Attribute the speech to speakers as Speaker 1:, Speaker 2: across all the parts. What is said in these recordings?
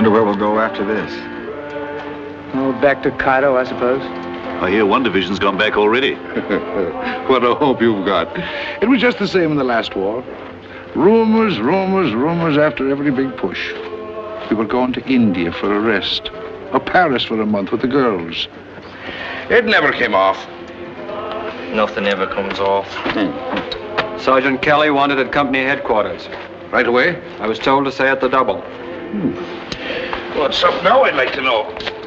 Speaker 1: wonder where we'll go after this.
Speaker 2: Oh, back to Cairo, I suppose.
Speaker 3: I hear one division's gone back already.
Speaker 4: What a hope you've got. It was just the same in the last war. Rumors, rumors, rumors after every big push. We were going to India for a rest, or Paris for a month with the girls. It never came off.
Speaker 5: Nothing ever comes off.
Speaker 2: Sergeant Kelly wanted at company headquarters.
Speaker 4: Right away?
Speaker 2: I was told to say at the double.
Speaker 4: What's up now, I'd like to know.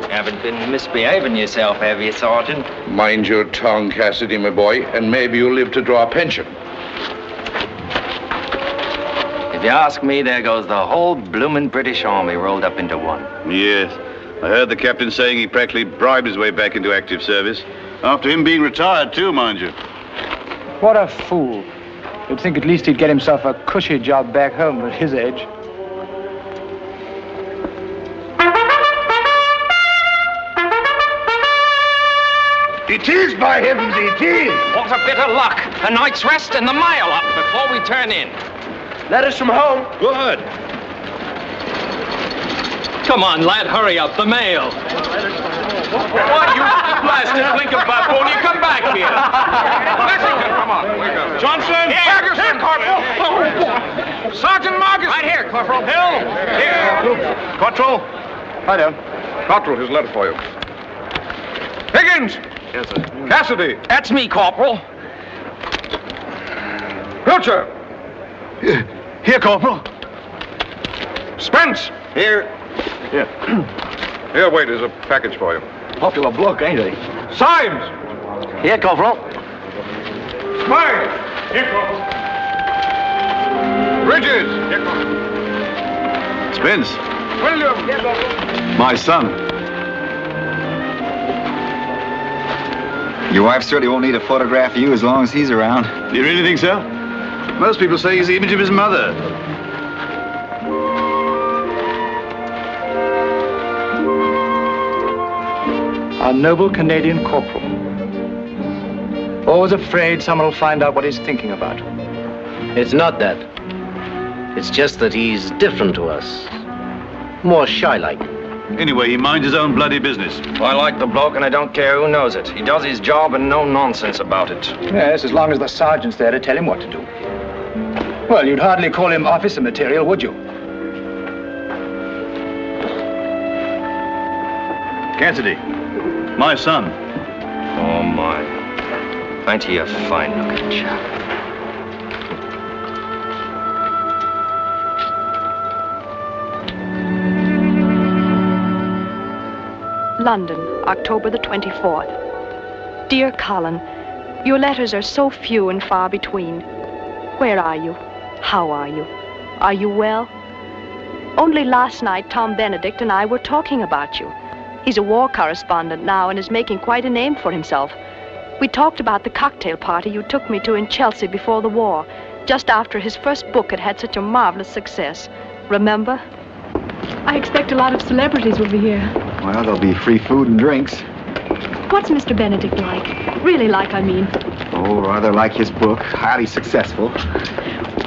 Speaker 5: Haven't been misbehaving yourself, have you, Sergeant?
Speaker 4: Mind your tongue, Cassidy, my boy, and maybe you'll live to draw a pension.
Speaker 5: If you ask me, there goes the whole bloomin' British Army rolled up into one.
Speaker 3: Yes. I heard the captain saying he practically bribed his way back into active service. After him being retired, too, mind you.
Speaker 2: What a fool. You'd think at least he'd get himself a cushy job back home at his age.
Speaker 4: It is, by heavens, it is!
Speaker 5: What a bit of luck. A night's rest and the mail up before we turn in.
Speaker 2: Letters from home.
Speaker 3: Good.
Speaker 5: Come on, lad, hurry up, the mail. Why, you blasted blink of baboon, you come back here. Lexington, come on. Johnson. Ferguson, Corporal. Sergeant Marcus. Right here, Corporal. Hill. Here.
Speaker 4: Corporal.
Speaker 2: Hi there.
Speaker 4: Corporal, here's a letter for you. Higgins!
Speaker 3: Yes, sir.
Speaker 4: Cassidy!
Speaker 5: That's me, Corporal.
Speaker 4: Pilcher!
Speaker 3: Here, Corporal.
Speaker 4: Spence!
Speaker 3: Here. Here.
Speaker 4: Here, wait, there's a package for you.
Speaker 3: Popular bloke, ain't he?
Speaker 4: Symes!
Speaker 3: Here, Corporal.
Speaker 4: Smythe! Here, Corporal. Bridges! Here, Corporal.
Speaker 3: Spence.
Speaker 4: William! Here, Corporal.
Speaker 3: My son.
Speaker 1: Your wife certainly won't need a photograph of you as long as he's around.
Speaker 3: Do you really think so? Most people say he's the image of his mother.
Speaker 2: Our noble Canadian corporal. Always afraid someone will find out what he's thinking about.
Speaker 6: It's not that. It's just that he's different to us. More shy-like.
Speaker 3: Anyway, he minds his own bloody business.
Speaker 5: I like the bloke and I don't care who knows it. He does his job and no nonsense about it.
Speaker 2: Yes, as long as the sergeant's there to tell him what to do. Well, you'd hardly call him officer material, would you?
Speaker 3: Cassidy. My son.
Speaker 5: Oh, my. Ain't he a fine-looking chap?
Speaker 7: London, October the 24th. Dear Colin, your letters are so few and far between. Where are you? How are you? Are you well? Only last night, Tom Benedict and I were talking about you. He's a war correspondent now and is making quite a name for himself. We talked about the cocktail party you took me to in Chelsea before the war, just after his first book had had such a marvelous success. Remember?
Speaker 8: I expect a lot of celebrities will be here.
Speaker 1: Well, there'll be free food and drinks.
Speaker 8: What's Mr. Benedict like? Really like, I mean.
Speaker 1: Oh, rather like his book. Highly successful.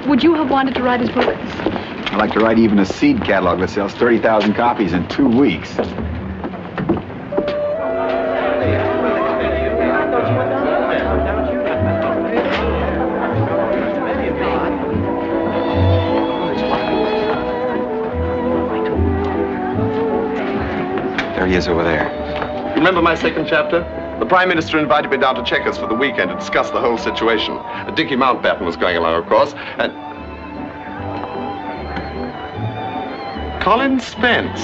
Speaker 8: Would you have wanted to write his book?
Speaker 1: I like to write even a seed catalog that sells 30,000 copies in 2 weeks. There he is over there.
Speaker 9: Remember my second chapter? The Prime Minister invited me down to Chequers for the weekend to discuss the whole situation. Dickie Mountbatten was going along, of course, and... Colin Spence.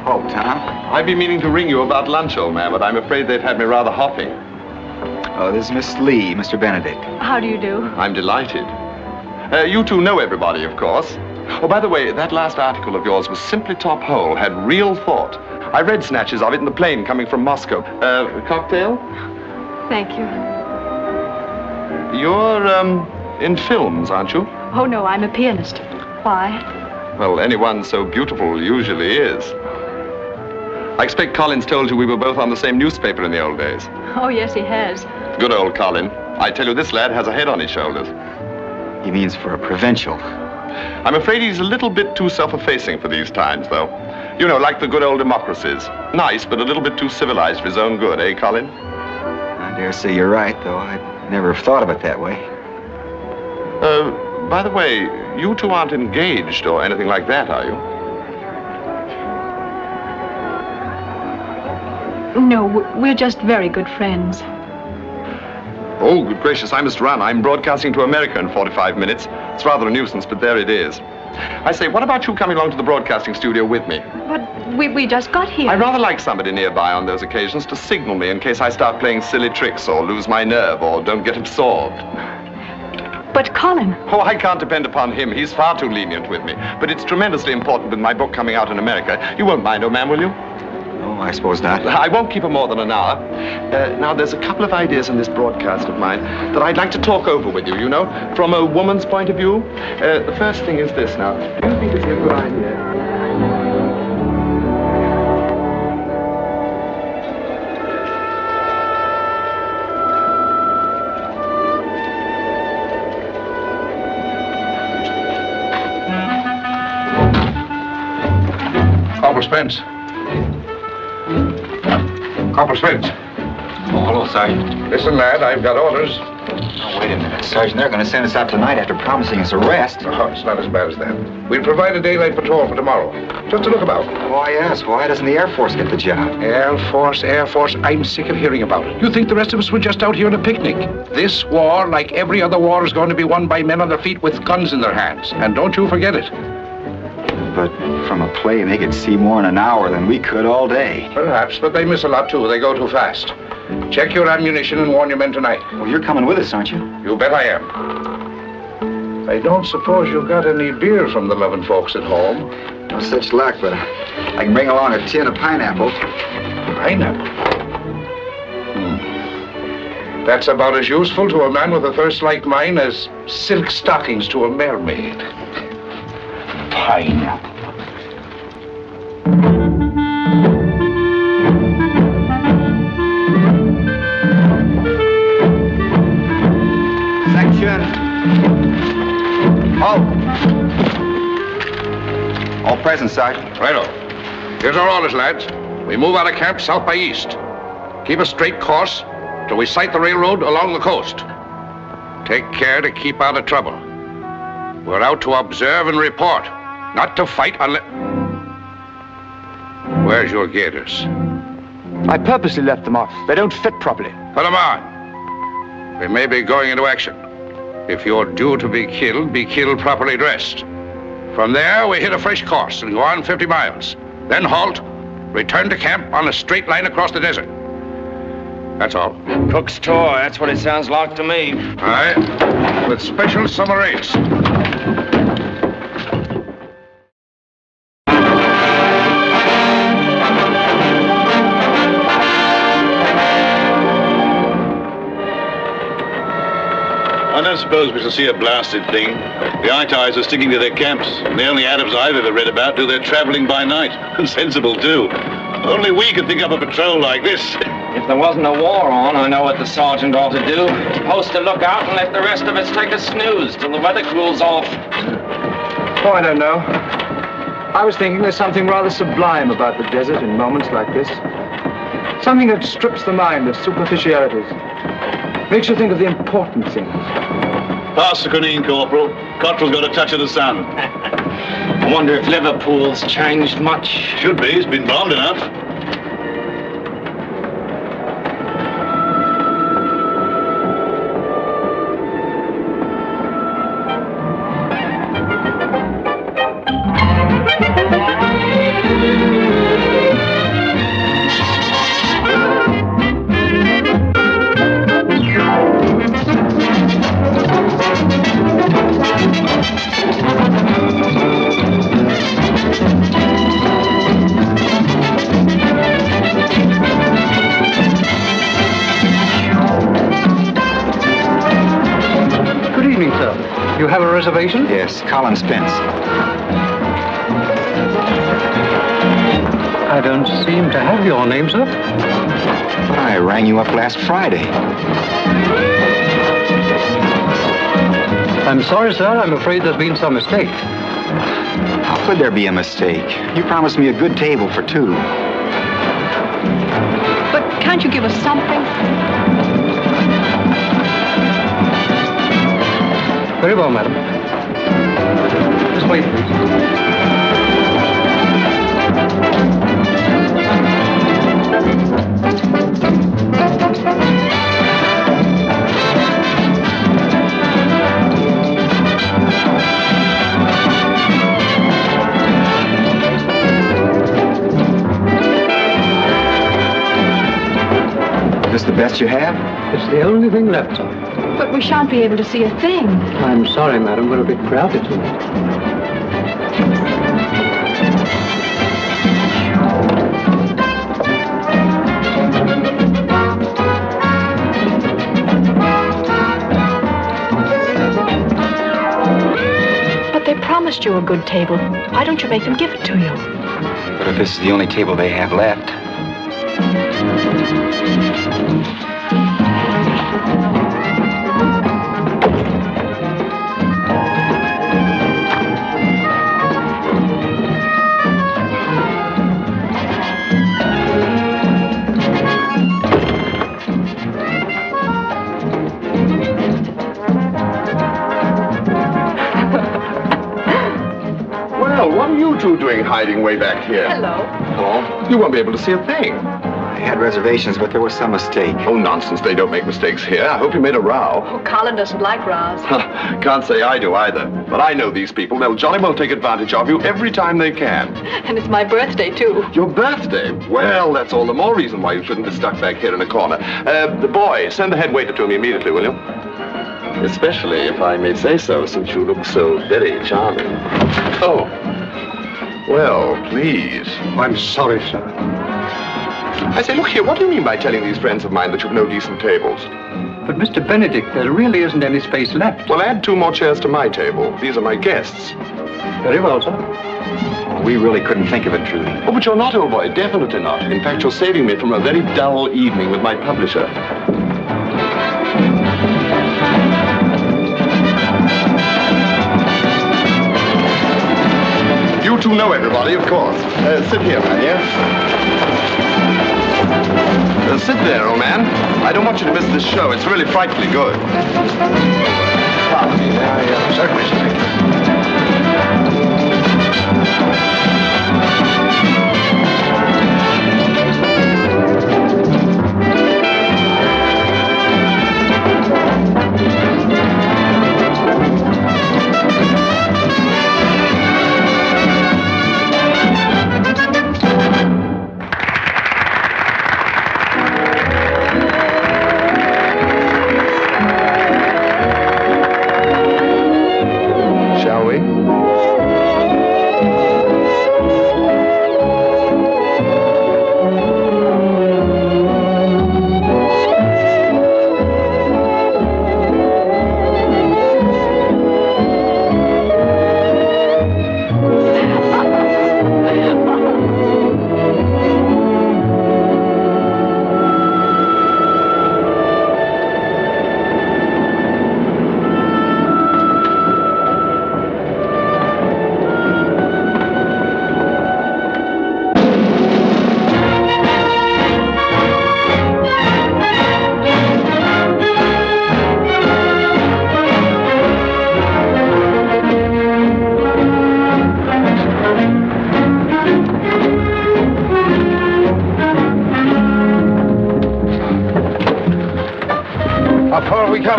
Speaker 1: Oh, Tom?
Speaker 9: I've been meaning to ring you about lunch, old man, but I'm afraid they've had me rather hopping.
Speaker 1: Oh, this is Miss Lee, Mr. Benedict.
Speaker 8: How do you do?
Speaker 9: I'm delighted. You two know everybody, of course. Oh, by the way, that last article of yours was simply top hole, had real thought. I read snatches of it in the plane coming from Moscow. Cocktail?
Speaker 8: Thank you.
Speaker 9: You're, in films, aren't you?
Speaker 8: Oh, no, I'm a pianist. Why?
Speaker 9: Well, anyone so beautiful usually is. I expect Colin's told you we were both on the same newspaper in the old days.
Speaker 8: Oh, yes, he has.
Speaker 9: Good old Colin. I tell you, this lad has a head on his shoulders.
Speaker 1: He means for a provincial.
Speaker 9: I'm afraid he's a little bit too self-effacing for these times, though. You know, like the good old democracies. Nice, but a little bit too civilized for his own good, eh, Colin?
Speaker 1: I dare say you're right, though. I'd never have thought of it that way.
Speaker 9: By the way, you two aren't engaged or anything like that, are you?
Speaker 8: No, we're just very good friends.
Speaker 9: Oh, good gracious, I must run. I'm broadcasting to America in 45 minutes. It's rather a nuisance, but there it is. I say, what about you coming along to the broadcasting studio with me?
Speaker 8: But we just got here.
Speaker 9: I'd rather like somebody nearby on those occasions to signal me in case I start playing silly tricks or lose my nerve or don't get absorbed.
Speaker 8: But Colin...
Speaker 9: Oh, I can't depend upon him. He's far too lenient with me. But it's tremendously important with my book coming out in America. You won't mind, old man, will you?
Speaker 1: Oh, I suppose not.
Speaker 9: I won't keep her more than an hour. Now, there's a couple of ideas in this broadcast of mine that I'd like to talk over with you, you know, from a woman's point of view. The first thing is this now. Do you think it's a good idea?
Speaker 4: Corporal Spence. Corporal Spence.
Speaker 1: Oh, hello, Sergeant.
Speaker 4: Listen, lad, I've got orders.
Speaker 1: Oh, wait a minute, Sergeant. They're going to send us out tonight after promising us arrest.
Speaker 4: Oh, it's not as bad as that. We'll provide a daylight patrol for tomorrow. Just to look about.
Speaker 1: Why, yes. Why doesn't the Air Force get the job?
Speaker 4: Air Force. I'm sick of hearing about it. You think the rest of us were just out here on a picnic? This war, like every other war, is going to be won by men on their feet with guns in their hands. And don't you forget it.
Speaker 1: But from a plane, they could see more in an hour than we could all day.
Speaker 4: Perhaps, but they miss a lot, too. They go too fast. Check your ammunition and warn your men tonight.
Speaker 1: Well, you're coming with us, aren't you?
Speaker 4: You bet I am. I don't suppose you got any beer from the loving folks at home.
Speaker 1: No such luck, but I can bring along a tin of pineapple.
Speaker 4: Pineapple? That's about as useful to a man with a thirst like mine as silk stockings to a mermaid. Pineapple.
Speaker 1: Section. Halt. All present, Sergeant.
Speaker 4: Righto. Here's our orders, lads. We move out of camp south by east. Keep a straight course till we sight the railroad along the coast. Take care to keep out of trouble. We're out to observe and report, not to fight unless... Where's your gaiters?
Speaker 2: I purposely left them off. They don't fit properly.
Speaker 4: Put them on. We may be going into action. If you're due to be killed properly dressed. From there, we hit a fresh course and go on 50 miles. Then halt, return to camp on a straight line across the desert. That's all.
Speaker 5: Cook's tour, that's what it sounds like to me.
Speaker 4: Aye, with special summer rates.
Speaker 3: I don't suppose we shall see a blasted thing. The Italians are sticking to their camps. And the only Arabs I've ever read about do their traveling by night. And sensible, too. Only we could think up a patrol like this.
Speaker 5: If there wasn't a war on, I know what the sergeant ought to do. Post a lookout and let the rest of us take a snooze till the weather cools off.
Speaker 2: Oh, I don't know. I was thinking there's something rather sublime about the desert in moments like this. Something that strips the mind of superficialities. Makes you think of the important things.
Speaker 3: Pass the quinine, Corporal. Cottrell's got a touch of the sun.
Speaker 5: I wonder if Liverpool's changed much.
Speaker 3: Should be. It's been bombed enough.
Speaker 2: You have a reservation?
Speaker 1: Yes, Colin Spence.
Speaker 2: I don't seem to have your name, sir.
Speaker 1: But I rang you up last Friday.
Speaker 10: I'm sorry, sir. I'm afraid there's been some mistake.
Speaker 1: How could there be a mistake? You promised me a good table for two.
Speaker 7: But can't you give us something?
Speaker 10: Very well, madam. Just wait, please.
Speaker 1: Is this the best you have?
Speaker 10: It's the only thing left, sir.
Speaker 8: But we shan't be able to see a thing.
Speaker 10: I'm sorry, madam. We're a bit crowded tonight.
Speaker 7: But they promised you a good table. Why don't you make them give it to you?
Speaker 1: But if this is the only table they have left.
Speaker 9: Well, what are you two doing hiding way back here?
Speaker 7: Hello.
Speaker 9: Oh, you won't be able to see a thing.
Speaker 1: I had reservations, but there was some mistake.
Speaker 9: Oh, nonsense. They don't make mistakes here. I hope you made a row.
Speaker 7: Oh, Colin doesn't like rows.
Speaker 9: Can't say I do either. But I know these people. They'll jolly well take advantage of you every time they can.
Speaker 7: And it's my birthday, too.
Speaker 9: Your birthday? Well, that's all the more reason why you shouldn't be stuck back here in a corner. The boy, send the head waiter to me immediately, will you? Especially, if I may say so, since you look so very charming. Oh. Well, please.
Speaker 10: I'm sorry, sir.
Speaker 9: I say, look here, what do you mean by telling these friends of mine that you've no decent tables?
Speaker 10: But, Mr. Benedict, there really isn't any space left.
Speaker 9: Well, add 2 more chairs to my table. These are my guests.
Speaker 10: Very well, sir.
Speaker 1: We really couldn't think of it, Trudy.
Speaker 9: Oh, but you're not, old boy. Definitely not. In fact, you're saving me from a very dull evening with my publisher. You two know everybody, of course. Sit here, man, sit there, old man. I don't want you to miss this show. It's really frightfully good. Pardon me, may I certainly speak?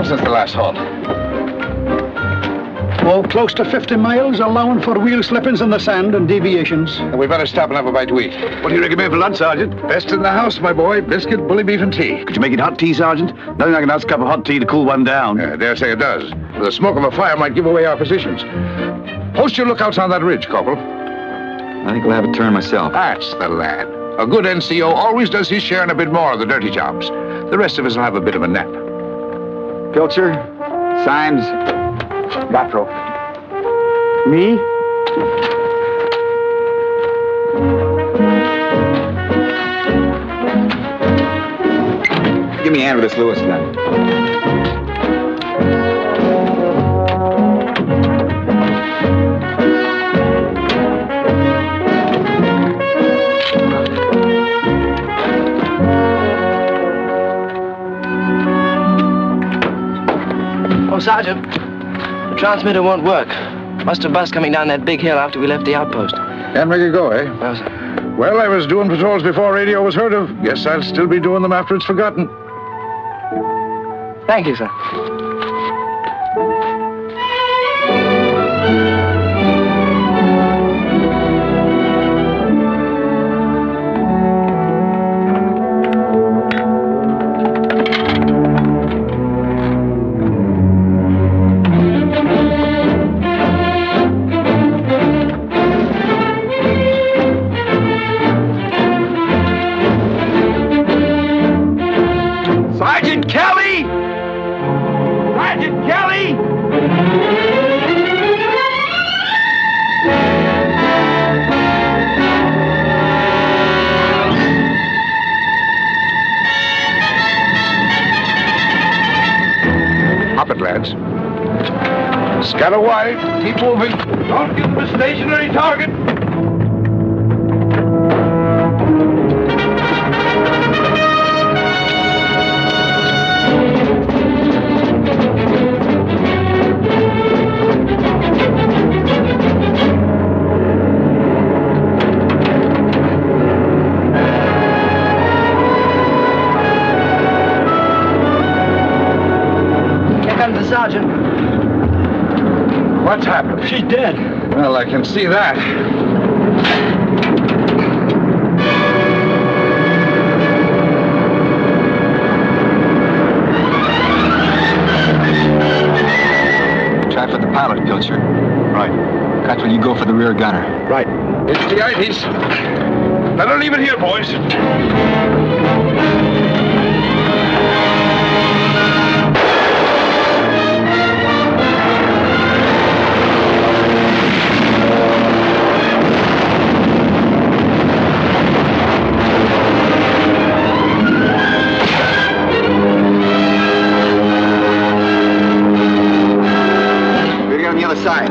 Speaker 4: Since the last halt.
Speaker 11: Oh, close to 50 miles, allowing for wheel slippings in the sand and deviations.
Speaker 4: We better stop and have a bite to eat. What do you recommend for lunch, Sergeant? Best in the house, my boy. Biscuit, bully beef, and tea.
Speaker 12: Could you make it hot tea, Sergeant? Nothing like a nice cup of hot tea to cool one down.
Speaker 4: Yeah, I dare say it does. The smoke of a fire might give away our positions. Post your lookouts on that ridge, Corporal.
Speaker 1: I think I'll have a turn myself.
Speaker 4: That's the lad. A good NCO always does his share and a bit more of the dirty jobs. The rest of us will have a bit of a nap.
Speaker 1: Pilcher, Symes, Gattro. Me? Give me a hand with this Lewis gun.
Speaker 13: Oh, Sergeant, the transmitter won't work. Must have bust coming down that big hill after we left the outpost.
Speaker 4: Can't make it go, eh?
Speaker 13: No, sir.
Speaker 4: Well, I was doing patrols before radio was heard of. Guess I'll still be doing them after it's forgotten.
Speaker 13: Thank you, sir.
Speaker 5: Sergeant Kelly! Sergeant Kelly!
Speaker 4: Hop it, lads. Scatter wide. Keep moving.
Speaker 5: Don't give them a stationary target.
Speaker 13: Sergeant.
Speaker 4: What's happened?
Speaker 11: She's dead.
Speaker 4: Well, I can see that.
Speaker 1: Try for the pilot, Pilcher.
Speaker 9: Right.
Speaker 1: Cottrell, you go for the rear gunner.
Speaker 9: Right.
Speaker 4: It's the ities.
Speaker 5: Let her leave it here, boys.
Speaker 1: On the other side.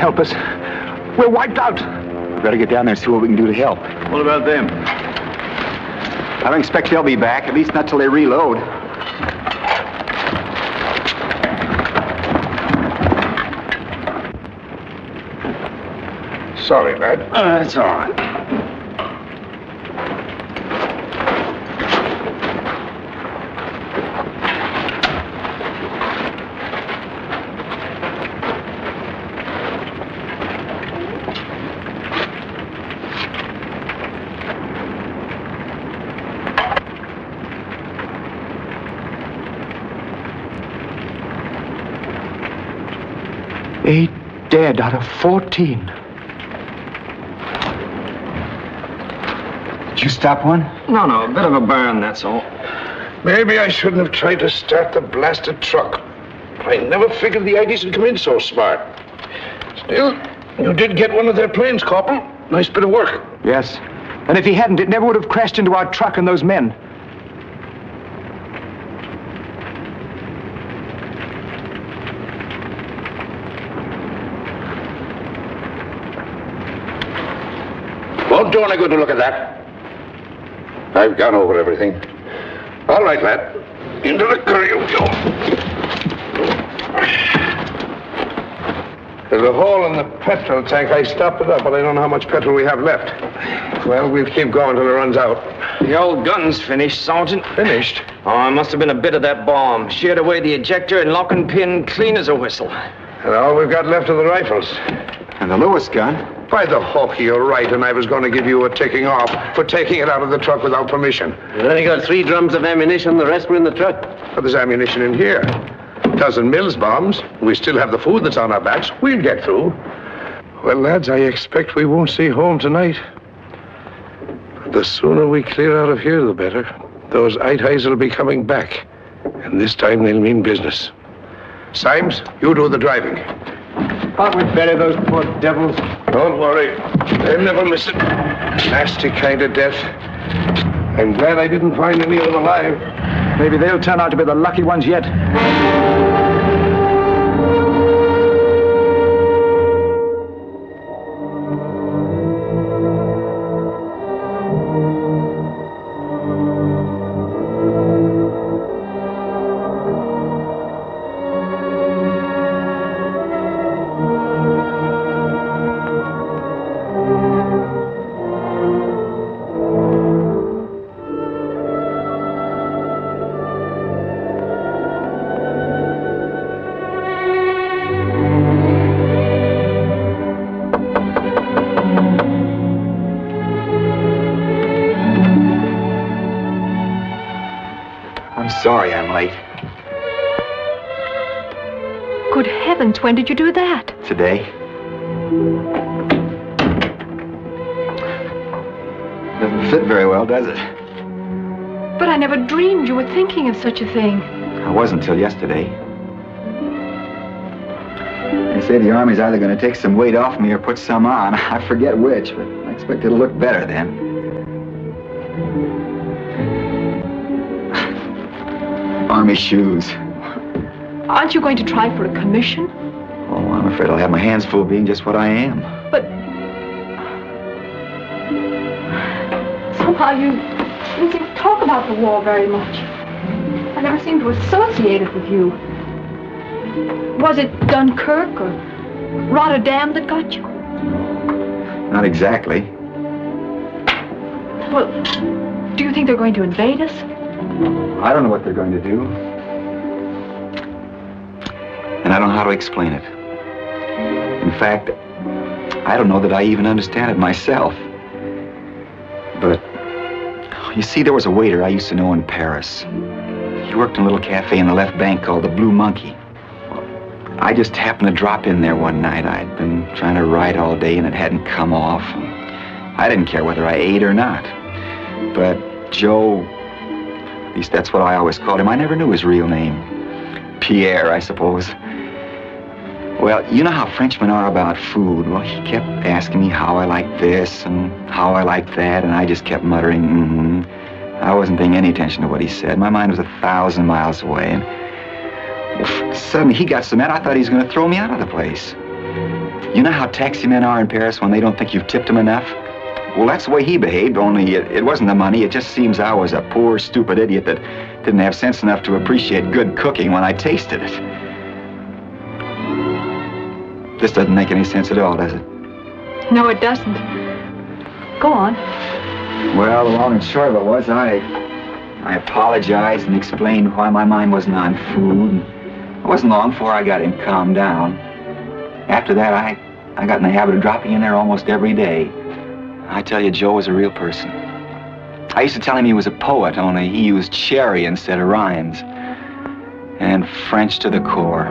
Speaker 5: help us. We're wiped out.
Speaker 1: We better get down there and see what we can do to help.
Speaker 9: What about them?
Speaker 1: I don't expect they'll be back, at least not till they reload.
Speaker 4: Sorry, lad.
Speaker 12: That's all right.
Speaker 2: Eight dead out of 14.
Speaker 1: Did you stop one?
Speaker 2: No, a bit of a burn, that's all.
Speaker 4: Maybe I shouldn't have tried to start the blasted truck. I never figured the IDs would come in so smart. Still, you did get one of their planes, Corporal. Nice bit of work.
Speaker 2: Yes. And if he hadn't, it never would have crashed into our truck and those men.
Speaker 4: Won't do any good to look at that. I've gone over everything. All right, lad. Into the car you go. There's a hole in the petrol tank. I stopped it up, but I don't know how much petrol we have left. Well, we'll keep going till it runs out.
Speaker 2: The old gun's finished, Sergeant.
Speaker 4: Finished?
Speaker 2: Oh, it must have been a bit of that bomb. Sheared away the ejector and lock and pin clean as a whistle.
Speaker 4: And all we've got left are the rifles.
Speaker 1: And the Lewis gun?
Speaker 4: By the hook, you're right, and I was going to give you a ticking off for taking it out of the truck without permission.
Speaker 6: You only got 3 drums of ammunition, the rest were in the truck.
Speaker 4: But there's ammunition in here. A dozen Mills bombs. We still have the food that's on our backs. We'll get through. Well, lads, I expect we won't see home tonight. The sooner we clear out of here, the better. Those Ites will be coming back. And this time they'll mean business. Symes, you do the driving.
Speaker 2: Thought we'd bury those poor devils.
Speaker 4: Don't worry. They'll never miss it. Nasty kind of death. I'm glad I didn't find any of them alive.
Speaker 2: Maybe they'll turn out to be the lucky ones yet.
Speaker 1: Sorry I'm late.
Speaker 7: Good heavens, when did you do that?
Speaker 1: Today. Doesn't fit very well, does it?
Speaker 7: But I never dreamed you were thinking of such a thing.
Speaker 1: I wasn't till yesterday. They say the Army's either going to take some weight off me or put some on. I forget which, but I expect it'll look better then. Army shoes.
Speaker 7: Aren't you going to try for a commission?
Speaker 1: Oh, I'm afraid I'll have my hands full being just what I am.
Speaker 7: But somehow you didn't seem to talk about the war very much. I never seemed to associate it with you. Was it Dunkirk or Rotterdam that got you?
Speaker 1: Not exactly.
Speaker 7: Well, do you think they're going to invade us?
Speaker 1: I don't know what they're going to do. And I don't know how to explain it. In fact, I don't know that I even understand it myself. But, you see, there was a waiter I used to know in Paris. He worked in a little cafe in the left bank called the Blue Monkey. I just happened to drop in there one night. I'd been trying to write all day and it hadn't come off. I didn't care whether I ate or not. But Joe, at least that's what I always called him. I never knew his real name. Pierre, I suppose. Well, you know how Frenchmen are about food. Well, he kept asking me how I liked this and how I liked that, and I just kept muttering, mm-hmm. I wasn't paying any attention to what he said. My mind was 1,000 miles away, and suddenly he got so mad I thought he was going to throw me out of the place. You know how taxi men are in Paris when they don't think you've tipped them enough? Well, that's the way he behaved, only it wasn't the money. It just seems I was a poor, stupid idiot that didn't have sense enough to appreciate good cooking when I tasted it. This doesn't make any sense at all, does it?
Speaker 7: No, it doesn't. Go on.
Speaker 1: Well, the long and short of it was I apologized and explained why my mind wasn't on food. It wasn't long before I got him calmed down. After that, I got in the habit of dropping in there almost every day. I tell you, Joe was a real person. I used to tell him he was a poet, only he used cherry instead of rhymes. And French to the core.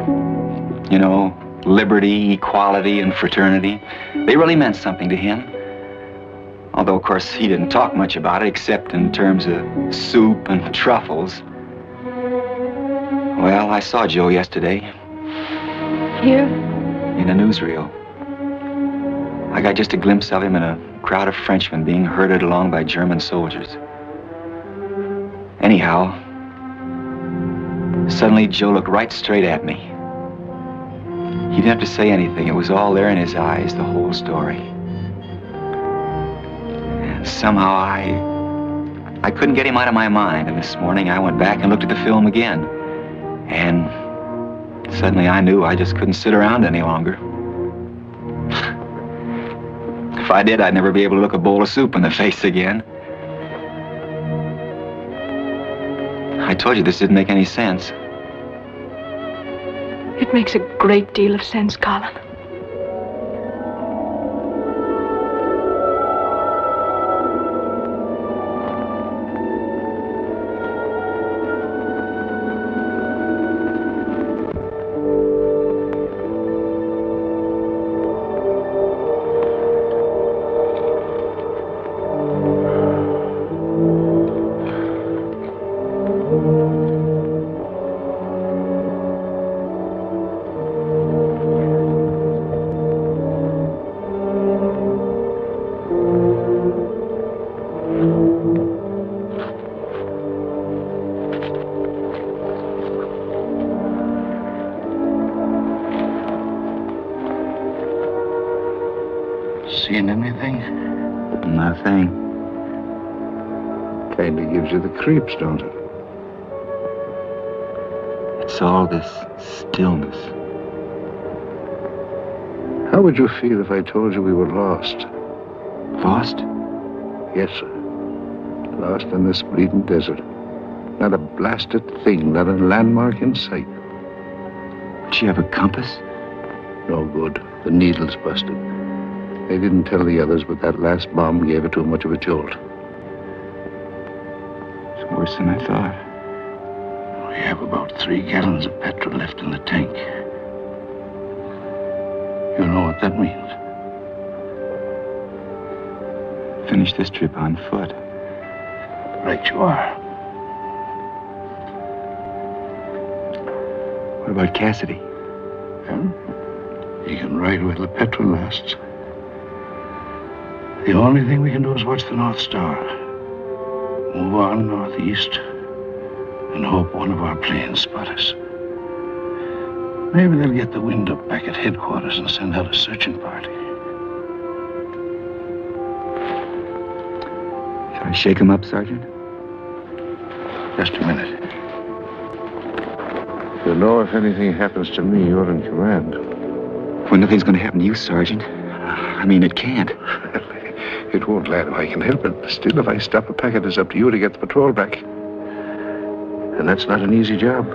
Speaker 1: You know, liberty, equality, and fraternity. They really meant something to him. Although, of course, he didn't talk much about it, except in terms of soup and truffles. Well, I saw Joe yesterday.
Speaker 7: Here?
Speaker 1: In a newsreel. I got just a glimpse of him in a crowd of Frenchmen being herded along by German soldiers. Anyhow, suddenly Joe looked right straight at me. He didn't have to say anything. It was all there in his eyes, the whole story. And somehow I couldn't get him out of my mind. And this morning I went back and looked at the film again. And suddenly I knew I just couldn't sit around any longer. If I did, I'd never be able to look a bowl of soup in the face again. I told you this didn't make any sense.
Speaker 7: It makes a great deal of sense, Colin.
Speaker 4: Seen anything?
Speaker 1: Nothing.
Speaker 4: Kinda gives you the creeps, don't it?
Speaker 1: It's all this stillness.
Speaker 4: How would you feel if I told you we were lost?
Speaker 1: Lost?
Speaker 4: Yes, sir. Lost in this bleeding desert. Not a blasted thing, not a landmark in sight.
Speaker 1: Did she have a compass?
Speaker 4: No good. The needle's busted. They didn't tell the others, but that last bomb gave it too much of a jolt.
Speaker 1: It's worse than I thought.
Speaker 4: We have about 3 gallons of petrol left in the tank. You know what that means?
Speaker 1: Finish this trip on foot.
Speaker 4: Right you are.
Speaker 1: What about Cassidy?
Speaker 4: Well, he can ride while the petrol lasts. The only thing we can do is watch the North Star. Move on northeast and hope one of our planes spot us. Maybe they'll get the wind up back at headquarters and send out a searching party.
Speaker 1: Shall I shake him up, Sergeant?
Speaker 4: Just a minute. You know, if anything happens to me, you're in command.
Speaker 1: Well, nothing's going to happen to you, Sergeant. I mean, it can't.
Speaker 4: It won't, lad, if I can help it. Still, if I stop a packet, it's up to you to get the patrol back. And that's not an easy job.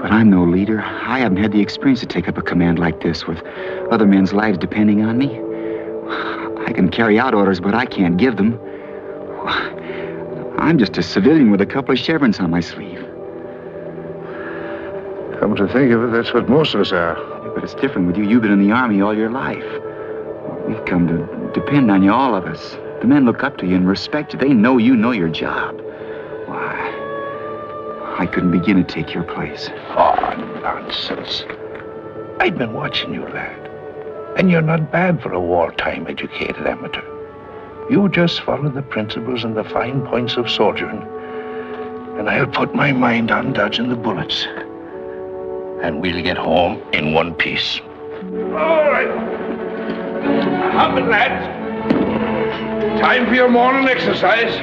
Speaker 1: But I'm no leader. I haven't had the experience to take up a command like this with other men's lives depending on me. I can carry out orders, but I can't give them. I'm just a civilian with a couple of chevrons on my sleeve.
Speaker 4: Come to think of it, that's what most of us are.
Speaker 1: Yeah, but it's different with you. You've been in the Army all your life. We've come to depend on you, all of us. The men look up to you and respect you. They know you know your job. Why, I couldn't begin to take your place.
Speaker 4: Oh, nonsense. I've been watching you, lad. And you're not bad for a wartime educated amateur. You just follow the principles and the fine points of soldiering, and I'll put my mind on dodging the bullets. And we'll get home in one piece. All right. Hop it, lads. Time for your morning exercise.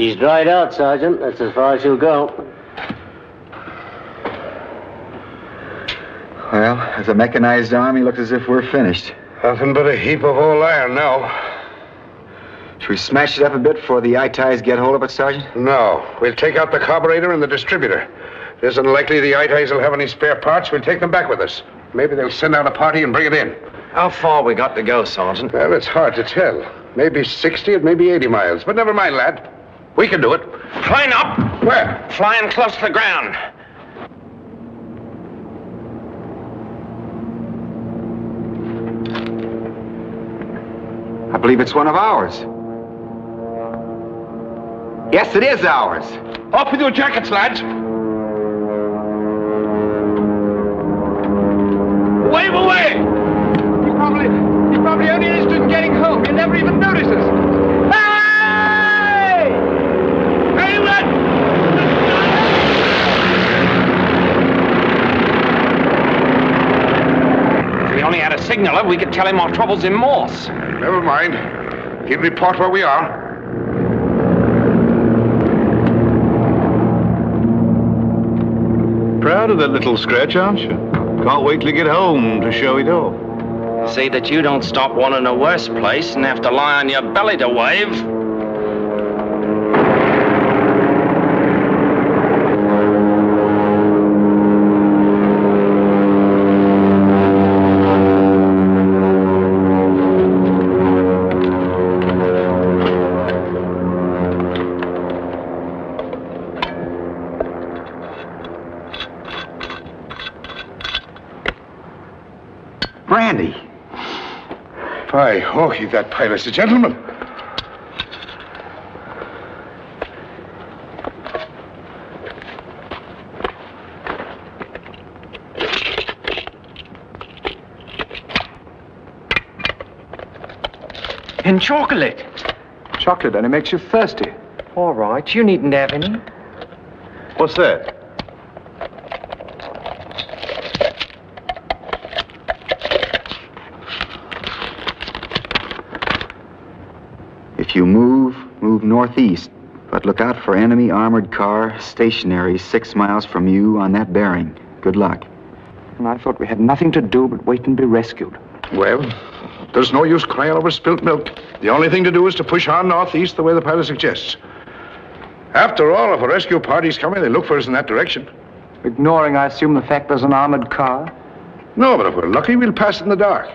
Speaker 6: She's dried out, Sergeant. That's as far as she'll go.
Speaker 1: Well, as a mechanized army, looks as if we're finished.
Speaker 4: Nothing but a heap of old iron now.
Speaker 1: Should we smash it up a bit before the ITIs get hold of it, Sergeant?
Speaker 4: No. We'll take out the carburetor and the distributor. It isn't likely the ITIs will have any spare parts. We'll take them back with us. Maybe they'll send out a party and bring it in.
Speaker 13: How far we got to go, Sergeant?
Speaker 4: Well, it's hard to tell. Maybe 60, it may be 80 miles. But never mind, lad. We can do it.
Speaker 5: Climb up!
Speaker 4: Where?
Speaker 5: Flying close to the ground.
Speaker 1: I believe it's one of ours. Yes, it is ours.
Speaker 5: Up with your jackets, lads. Wave away!
Speaker 2: He probably only interested in getting home. He'll never even notice us. Hey! Hey, what?
Speaker 5: If we only had a signaler, we could tell him our troubles in Morse.
Speaker 4: Never mind. He'll report where we are.
Speaker 12: Proud of that little scratch, aren't you? Can't wait till you get home to show it off.
Speaker 13: See that you don't stop one in a worse place and have to lie on your belly to wave.
Speaker 1: Brandy.
Speaker 4: By Hawkey, that pilot's a gentleman.
Speaker 2: In chocolate. Chocolate, and it makes you thirsty.
Speaker 13: All right, you needn't have any.
Speaker 12: What's that?
Speaker 1: If you move northeast, but look out for enemy armored car stationary 6 miles from you on that bearing. Good luck.
Speaker 2: And I thought we had nothing to do but wait and be rescued.
Speaker 4: Well, there's no use crying over spilt milk. The only thing to do is to push on northeast the way the pilot suggests. After all, if a rescue party's coming, they look for us in that direction.
Speaker 2: Ignoring, I assume, the fact there's an armored car?
Speaker 4: No, but if we're lucky, we'll pass it in the dark.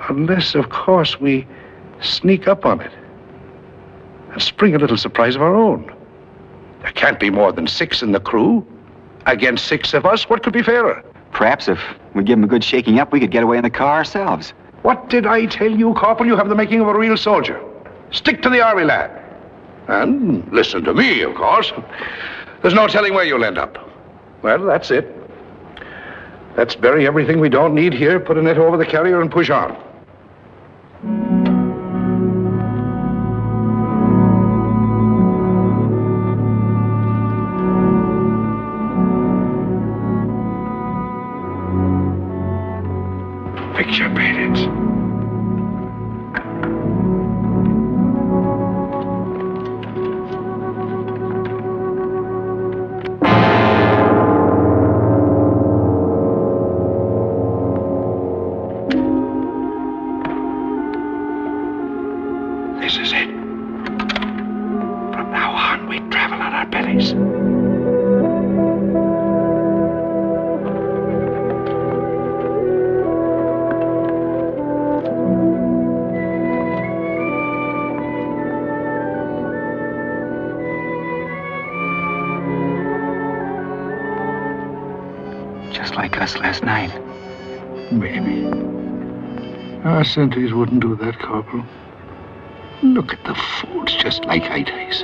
Speaker 4: Unless, of course, we sneak up on it and spring a little surprise of our own. There can't be more than 6 in the crew. Against 6 of us, what could be fairer?
Speaker 1: Perhaps if we give them a good shaking up, we could get away in the car ourselves.
Speaker 4: What did I tell you, Corporal? You have the making of a real soldier. Stick to the army, lad. And listen to me, of course. There's no telling where you'll end up. Well, that's it. Let's bury everything we don't need here, put a net over the carrier, and push on. Picture paintings. This is it. From now on, we travel on our bellies.
Speaker 1: Just like us last night.
Speaker 4: Maybe. Our sentries wouldn't do that, Corporal. Look at the fools, just like ITIs.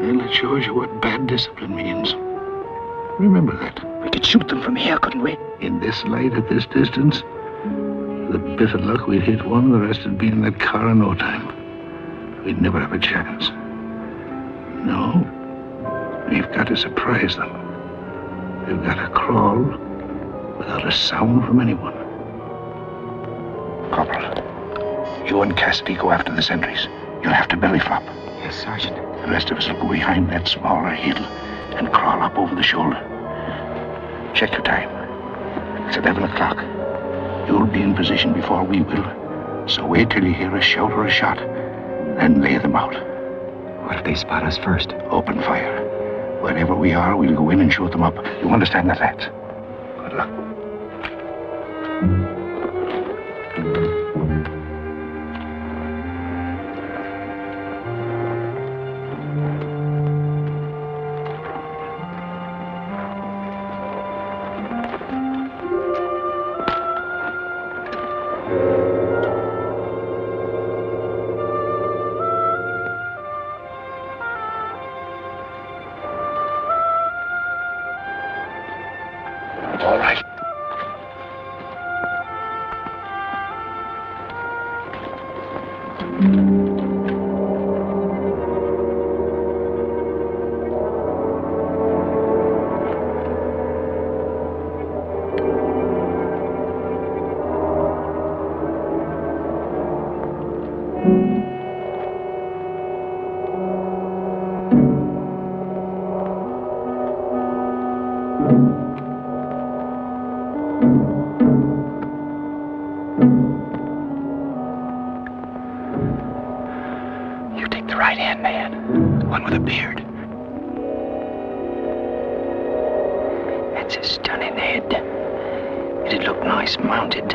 Speaker 4: Well, it shows you what bad discipline means. Remember that.
Speaker 1: We could shoot them from here, couldn't we?
Speaker 4: In this light, at this distance, with a bit of luck, we'd hit one, the rest would be in that car in no time. We'd never have a chance. No, we've got to surprise them. We've got to crawl without a sound from anyone. Corporal, you and Cassidy go after the sentries. You'll have to belly flop.
Speaker 1: Yes, Sergeant.
Speaker 4: The rest of us will go behind that smaller hill and crawl up over the shoulder. Check your time. It's 11 o'clock. You'll be in position before we will. So wait till you hear a shout or a shot, then lay them out.
Speaker 1: What if they spot us first?
Speaker 4: Open fire. Wherever we are, we'll go in and shoot them up. You understand that, lads? Good luck. All right.
Speaker 1: You take the right-hand man, the one with a beard. That's a stunning head. It'd look nice mounted.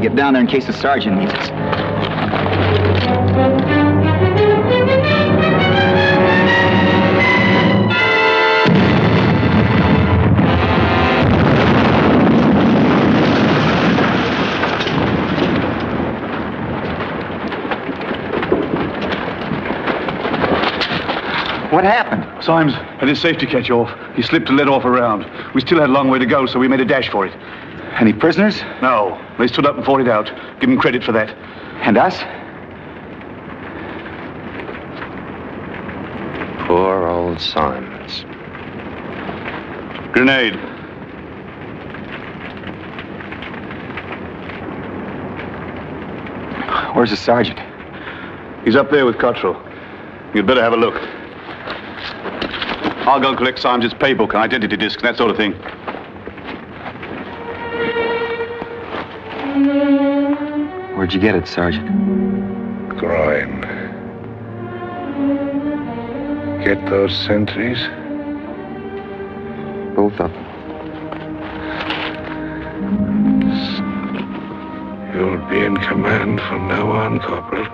Speaker 1: Get down there in case the sergeant needs us. What happened?
Speaker 12: Symes had his safety catch off. He slipped and let off a round. We still had a long way to go, so we made a dash for it.
Speaker 1: Any prisoners?
Speaker 12: No. They stood up and fought it out. Give them credit for that.
Speaker 1: And us?
Speaker 6: Poor old Symes.
Speaker 12: Grenade.
Speaker 1: Where's the sergeant?
Speaker 12: He's up there with Cottrell. You'd better have a look. I'll go and collect Symes' paybook and identity disc and that sort of thing.
Speaker 1: Where'd you get it, Sergeant?
Speaker 4: Groin. Get those sentries?
Speaker 1: Both of them.
Speaker 4: You'll be in command from now on, Corporal.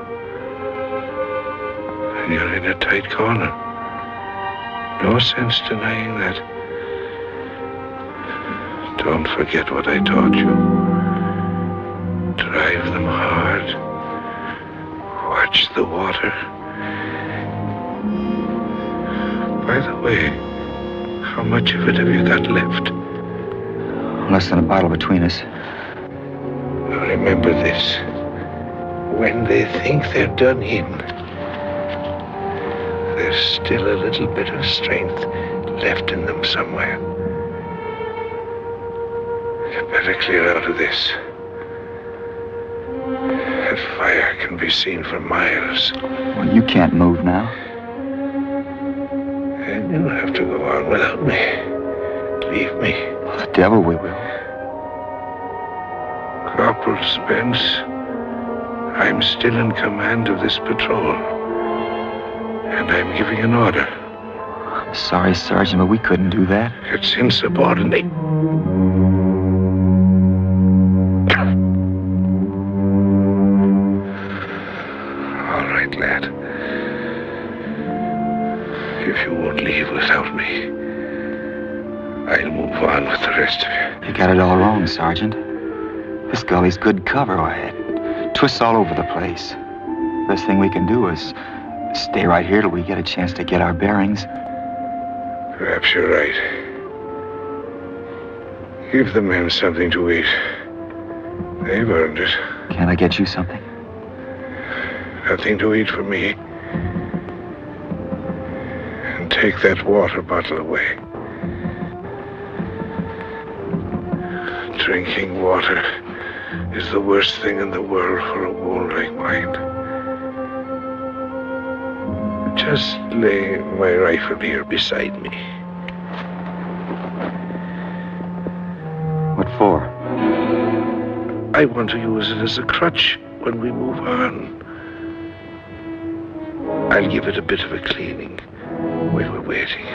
Speaker 4: And you're in a tight corner. No sense denying that. Don't forget what I taught you. Drive them hard. Watch the water. By the way, how much of it have you got left?
Speaker 1: Less than a bottle between us.
Speaker 4: Now remember this. When they think they're done in, there's still a little bit of strength left in them somewhere. You better clear out of this. That fire can be seen for miles.
Speaker 1: Well, you can't move now.
Speaker 4: And you'll have to go on without me. Leave me.
Speaker 1: Well, the devil we will.
Speaker 4: Corporal Spence, I'm still in command of this patrol. And I'm giving an order.
Speaker 1: I'm sorry, Sergeant, but we couldn't do that.
Speaker 4: It's insubordinate. All right, lad. If you won't leave without me, I'll move on with the rest of you.
Speaker 1: You got it all wrong, Sergeant. This gully's good cover ahead. Twists all over the place. Best thing we can do is stay right here till we get a chance to get our bearings.
Speaker 4: Perhaps you're right. Give the men something to eat. They've earned it.
Speaker 1: Can't I get you something?
Speaker 4: Nothing to eat for me. And take that water bottle away. Drinking water is the worst thing in the world for a wound like mine. Just lay my rifle here beside me.
Speaker 1: What for?
Speaker 4: I want to use it as a crutch when we move on. I'll give it a bit of a cleaning while we're waiting.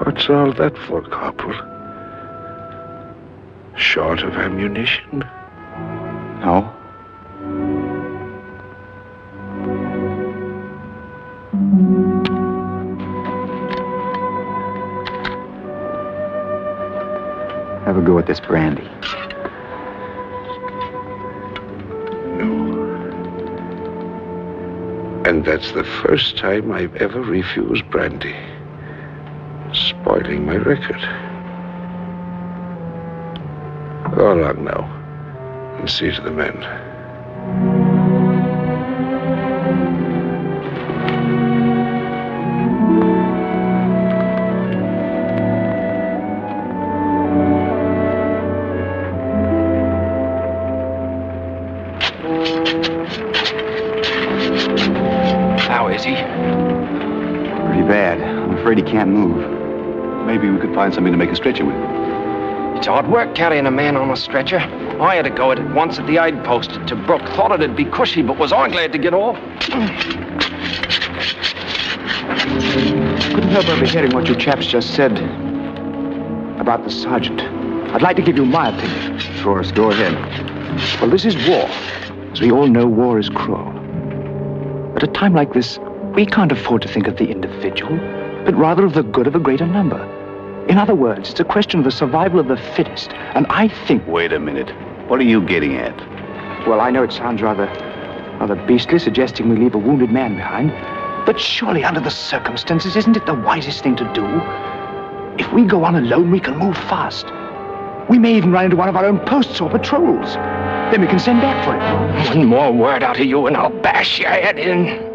Speaker 4: What's all that for, Corporal? Short of ammunition?
Speaker 1: No. Have a go at this brandy.
Speaker 4: No. And that's the first time I've ever refused brandy. Spoiling my record. Go along now and see to the men.
Speaker 5: How is he?
Speaker 1: Pretty bad. I'm afraid he can't move.
Speaker 12: Maybe we could find something to make a stretcher with.
Speaker 5: It's hard work carrying a man on a stretcher. I had to go at it once at the I'd posted to Brook. Thought it'd be cushy, but was I glad to get off.
Speaker 2: Couldn't help overhearing what you chaps just said about the sergeant. I'd like to give you my opinion.
Speaker 1: Of course, go ahead.
Speaker 2: Well, this is war. As we all know, war is cruel. At a time like this, we can't afford to think of the individual, but rather of the good of a greater number. In other words, it's a question of the survival of the fittest, and I think...
Speaker 12: Wait a minute. What are you getting at?
Speaker 2: Well, I know it sounds rather beastly, suggesting we leave a wounded man behind, but surely under the circumstances, isn't it the wisest thing to do? If we go on alone, we can move fast. We may even run into one of our own posts or patrols. Then we can send back for it.
Speaker 5: One more word out of you and I'll bash your head in.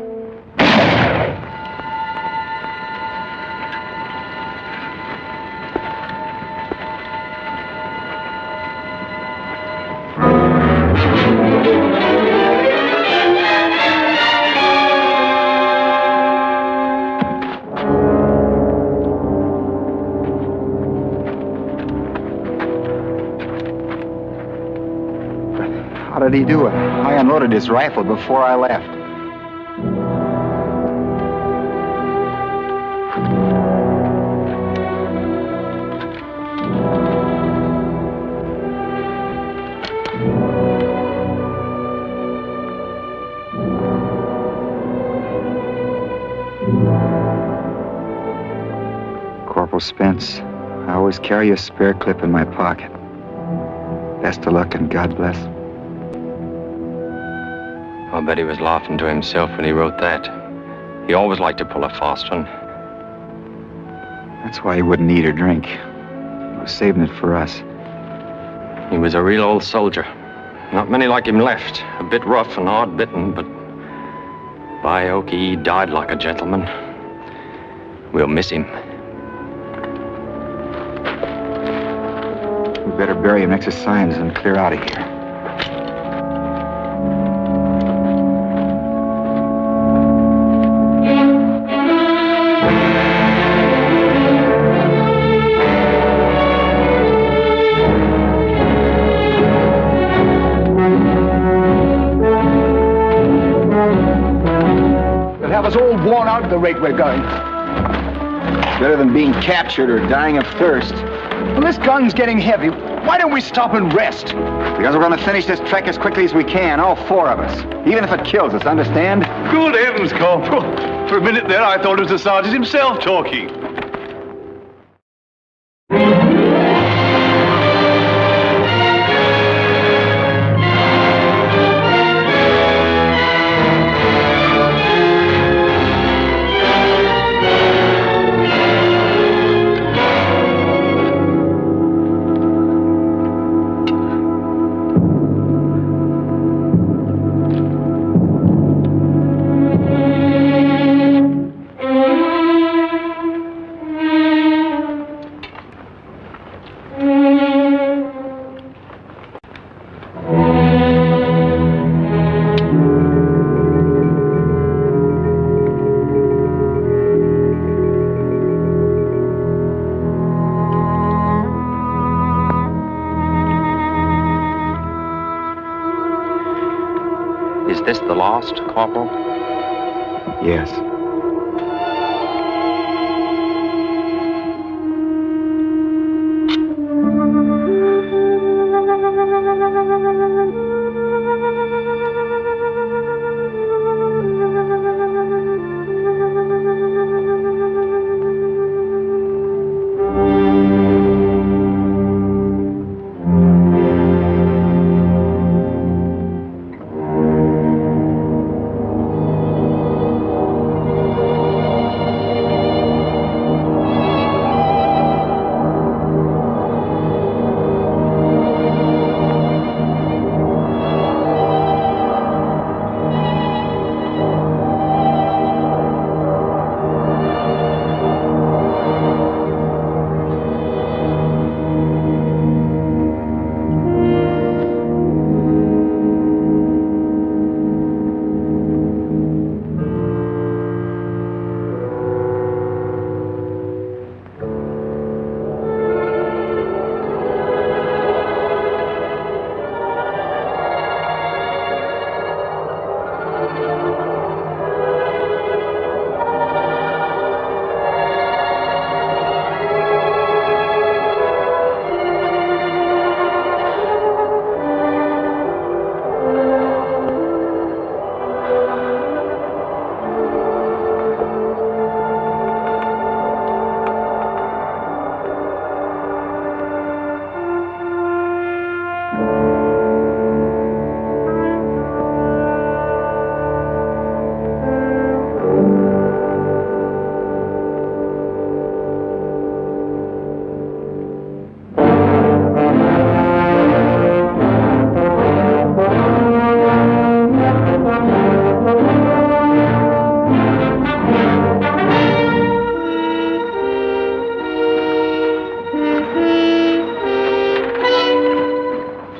Speaker 1: How did he do it? I unloaded his rifle before I left. Corporal Spence, I always carry a spare clip in my pocket. Best of luck and God bless.
Speaker 14: I bet he was laughing to himself when he wrote that. He always liked to pull a fast one.
Speaker 1: That's why he wouldn't eat or drink. He was saving it for us.
Speaker 14: He was a real old soldier. Not many like him left. A bit rough and hard-bitten, but by Oki, he died like a gentleman. We'll miss him.
Speaker 1: We better bury him next to Symes and clear out of here.
Speaker 11: They'll have us all worn out at the rate we're going.
Speaker 1: Better than being captured or dying of thirst.
Speaker 11: Well, this gun's getting heavy. Why don't we stop and rest?
Speaker 1: Because we're going to finish this trek as quickly as we can, all four of us. Even if it kills us, understand?
Speaker 12: Good heavens, Corporal. For a minute there, I thought it was the sergeant himself talking.
Speaker 14: Is this the last, Corporal?
Speaker 1: Yes.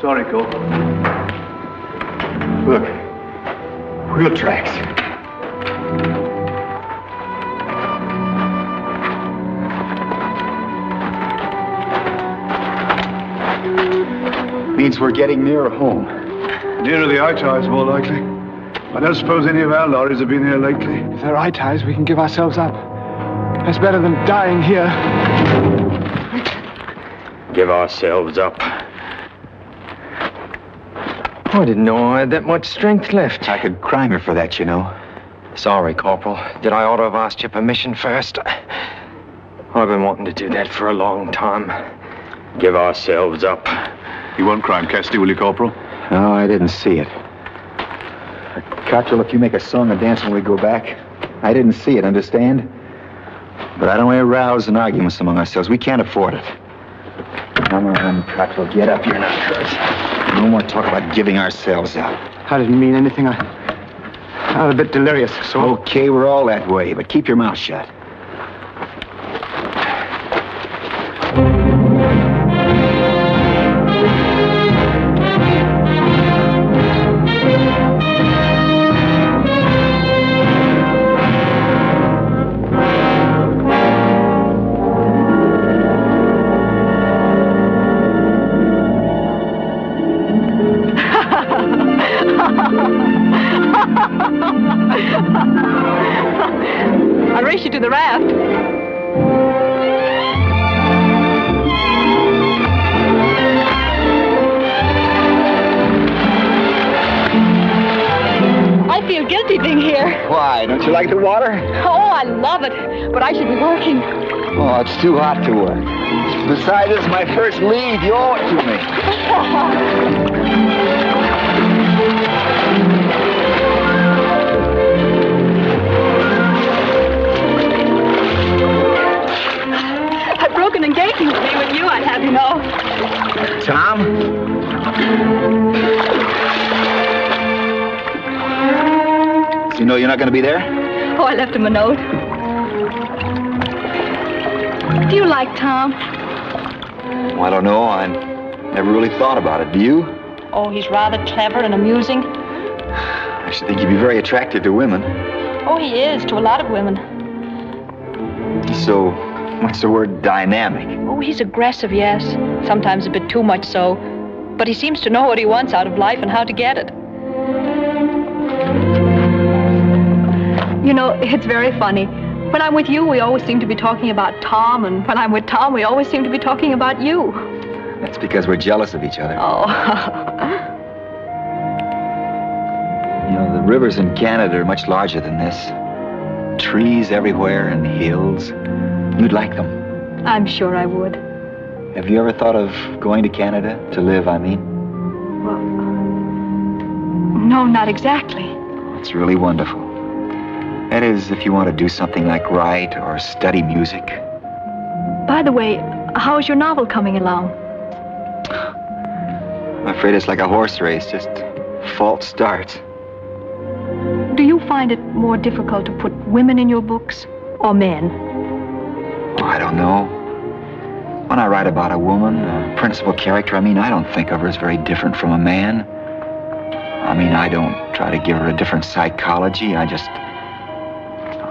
Speaker 12: Sorry, Cole.
Speaker 1: Look. Wheel tracks. Means we're getting nearer home.
Speaker 12: Nearer the eye ties, more likely. I don't suppose any of our lorries have been here lately.
Speaker 2: If they're eye ties, we can give ourselves up. That's better than dying here.
Speaker 14: Give ourselves up. I didn't know I had that much strength left.
Speaker 1: I could crime her for that, you know.
Speaker 14: Sorry, Corporal. Did I ought to have asked your permission first? I've been wanting to do that for a long time. Give ourselves up.
Speaker 12: You won't crime Cassidy, will you, Corporal?
Speaker 1: No, I didn't see it. I Cottrell, if you make a song or dance when we go back, I didn't see it, understand? But I don't want to arouse an arguments among ourselves. We can't afford it. Come on, Cottrell, get up. You're not hurt. No more talk about giving ourselves up.
Speaker 10: I didn't mean anything. I'm a bit delirious, so...
Speaker 1: Okay, we're all that way, but keep your mouth shut.
Speaker 7: I'll race you to the raft. I feel guilty being here.
Speaker 1: Why? Don't you like the water?
Speaker 7: Oh, I love it. But I should be working.
Speaker 1: Oh, it's too hot to work. Besides, this is my first lead. You owe it to me.
Speaker 7: I've broken engagement to be with you, I'd have you know.
Speaker 1: Tom? So you know you're not going to be there?
Speaker 7: Oh, I left him a note. Do you like Tom?
Speaker 1: Well, I don't know. I never really thought about it. Do you?
Speaker 7: Oh, he's rather clever and amusing.
Speaker 1: I should think he'd be very attractive to women.
Speaker 7: Oh, he is, to a lot of women.
Speaker 1: So, what's the word dynamic?
Speaker 7: Oh, he's aggressive, yes. Sometimes a bit too much so. But he seems to know what he wants out of life and how to get it. You know, it's very funny. When I'm with you, we always seem to be talking about Tom, and when I'm with Tom, we always seem to be talking about you.
Speaker 1: That's because we're jealous of each other.
Speaker 7: Oh.
Speaker 1: You know, the rivers in Canada are much larger than this. Trees everywhere and hills. You'd like them.
Speaker 7: I'm sure I would.
Speaker 1: Have you ever thought of going to Canada to live, I mean?
Speaker 7: Well, no, not exactly.
Speaker 1: It's really wonderful. That is, if you want to do something like write or study music.
Speaker 7: By the way, how is your novel coming along?
Speaker 1: I'm afraid it's like a horse race, just false starts.
Speaker 7: Do you find it more difficult to put women in your books or men?
Speaker 1: Oh, I don't know. When I write about a woman, a principal character, I don't think of her as very different from a man. I don't try to give her a different psychology. I just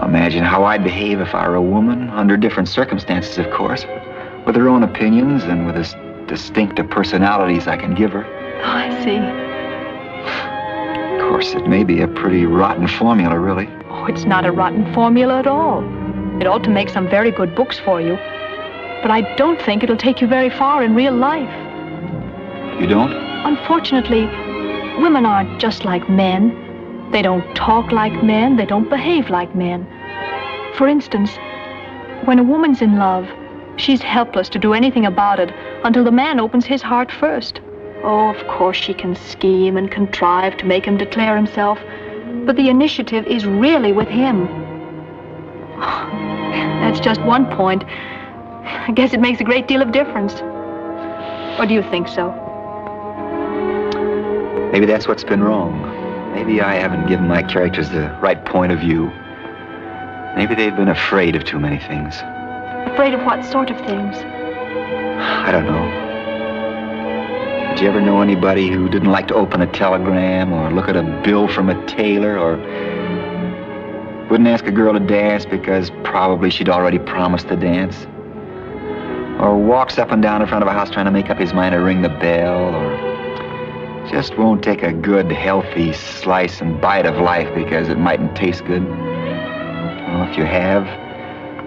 Speaker 1: imagine how I'd behave if I were a woman, under different circumstances, of course, with her own opinions and with as distinctive personalities I can give her.
Speaker 7: Oh, I see.
Speaker 1: Of course, it may be a pretty rotten formula, really.
Speaker 7: Oh, it's not a rotten formula at all. It ought to make some very good books for you. But I don't think it'll take you very far in real life.
Speaker 1: You don't?
Speaker 7: Unfortunately, women aren't just like men. They don't talk like men. They don't behave like men. For instance, when a woman's in love, she's helpless to do anything about it until the man opens his heart first. Oh, of course she can scheme and contrive to make him declare himself, but the initiative is really with him. That's just one point. I guess it makes a great deal of difference. Or do you think so?
Speaker 1: Maybe that's what's been wrong. Maybe I haven't given my characters the right point of view. Maybe they've been afraid of too many things.
Speaker 7: Afraid of what sort of things?
Speaker 1: I don't know. Did you ever know anybody who didn't like to open a telegram or look at a bill from a tailor or wouldn't ask a girl to dance because probably she'd already promised to dance? Or walks up and down in front of a house trying to make up his mind to ring the bell, or just won't take a good, healthy slice and bite of life because it mightn't taste good? Well, if you have,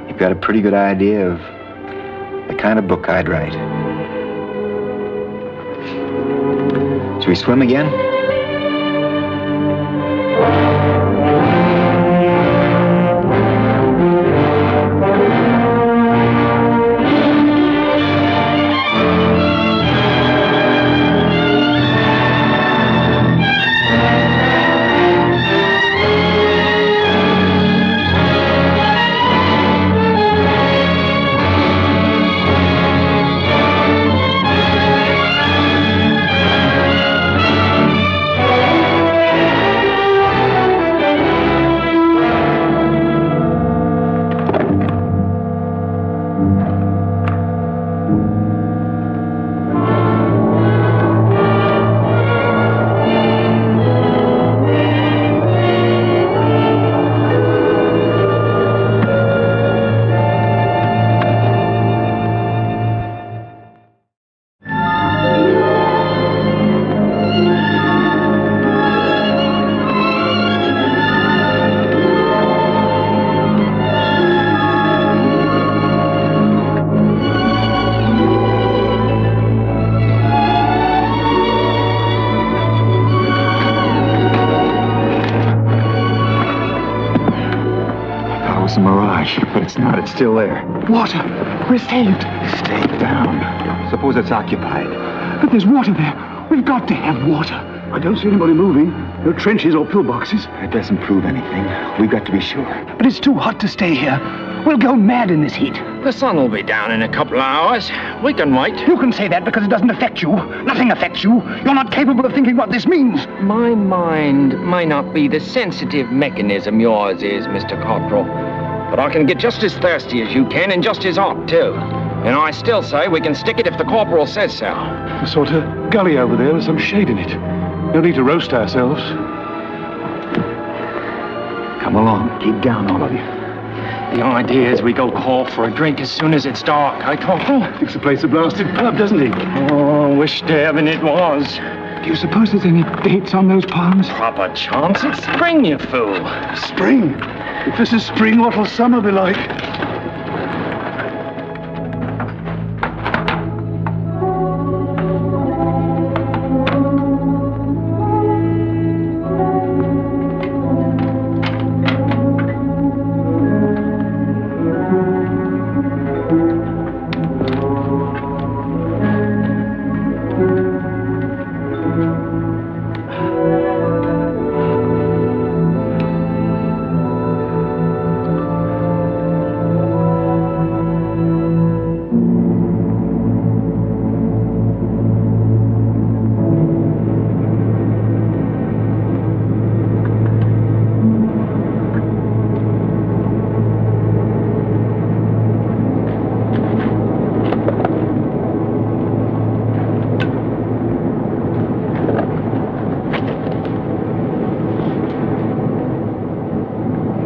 Speaker 1: you've got a pretty good idea of the kind of book I'd write. Shall we swim again? gosh, but it's not. It's still there.
Speaker 11: Water. We're saved.
Speaker 1: Stay down. Suppose it's occupied.
Speaker 11: But there's water there. We've got to have water.
Speaker 12: I don't see anybody moving. No trenches or pillboxes.
Speaker 1: It doesn't prove anything. We've got to be sure.
Speaker 11: But it's too hot to stay here. We'll go mad in this heat.
Speaker 14: The sun will be down in a couple of hours. We can wait.
Speaker 11: You can say that because it doesn't affect you. Nothing affects you. You're not capable of thinking what this means.
Speaker 14: My mind may not be the sensitive mechanism yours is, Mr. Corporal. But I can get just as thirsty as you can and just as hot, too. And I still say we can stick it if the corporal says so.
Speaker 12: A sort of gully over there with some shade in it. No need to roast ourselves.
Speaker 1: Come along. Keep down, all of you.
Speaker 14: The idea is we go call for a drink as soon as it's dark, eh, Corporal?
Speaker 12: Thinks the place a blasted pub, doesn't he?
Speaker 14: Oh, wish to heaven it was.
Speaker 11: Do you suppose there's any dates on those palms?
Speaker 14: Proper chance. It's spring, you fool.
Speaker 12: Spring? If this is spring, what'll summer be like?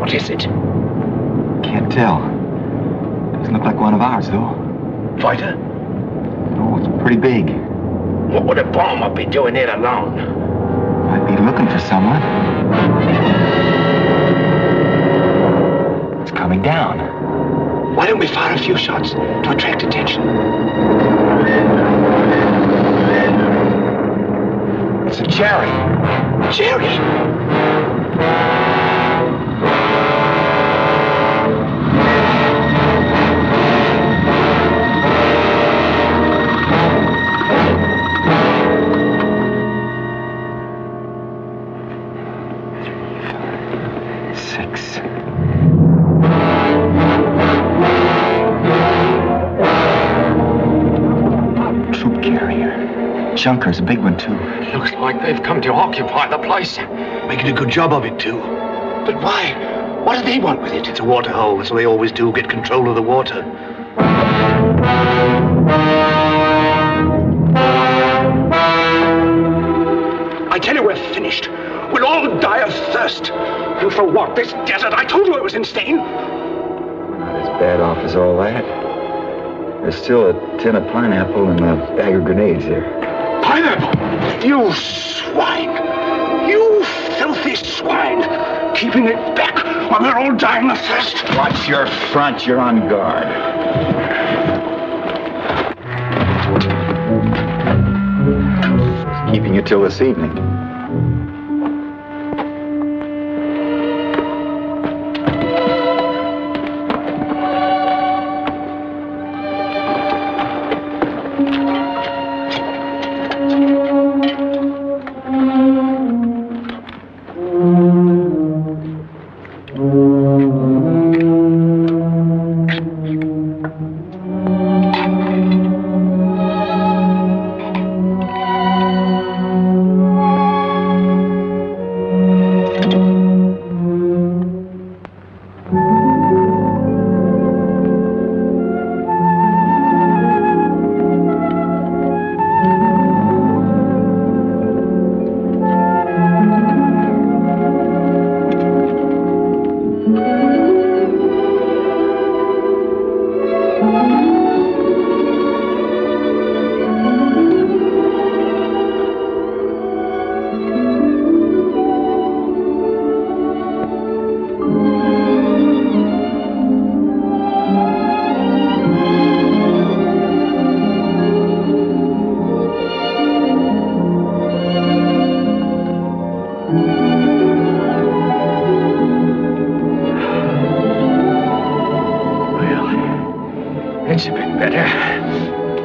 Speaker 1: What is it? Can't tell. Doesn't look like one of ours, though.
Speaker 5: Fighter?
Speaker 1: Oh, it's pretty big.
Speaker 5: What would a bomber be doing here alone?
Speaker 1: Might be looking for someone. It's coming down.
Speaker 5: Why don't we fire a few shots to attract attention? It's a Jerry. Jerry!
Speaker 1: Junker's a big one, too.
Speaker 14: Looks like they've come to occupy the place.
Speaker 5: Making a good job of it, too. But why? What do they want with it? It's a water hole, so they always do get control of the water. I tell you, we're finished. We'll all die of thirst. And for what? This desert? I told you it was insane.
Speaker 1: We're not as bad off as all that. There's still a tin of pineapple and a bag of grenades there.
Speaker 5: Pineapple! You swine! You filthy swine! Keeping it back while they're all dying of thirst.
Speaker 1: Watch your front. You're on guard. Keeping you till this evening.
Speaker 12: better.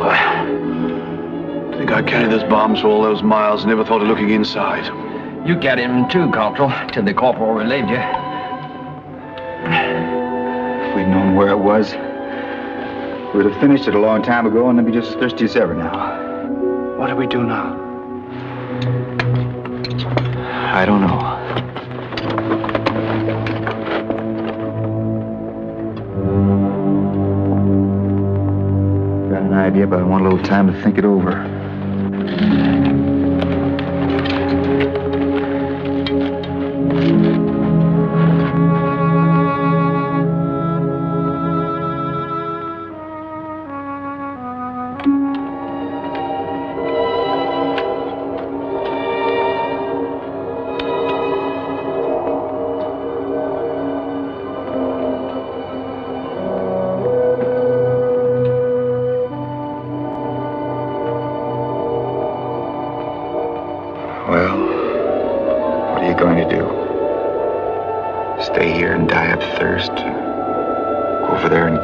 Speaker 12: I think I carried those bombs for all those miles, never thought of looking inside.
Speaker 15: You carried him too, Corporal, till the corporal relieved you.
Speaker 1: If we'd known where it was, we'd have finished it a long time ago and they'd be just as thirsty as ever now.
Speaker 12: What do we do now?
Speaker 1: I don't know. Got an idea, but I want a little time to think it over.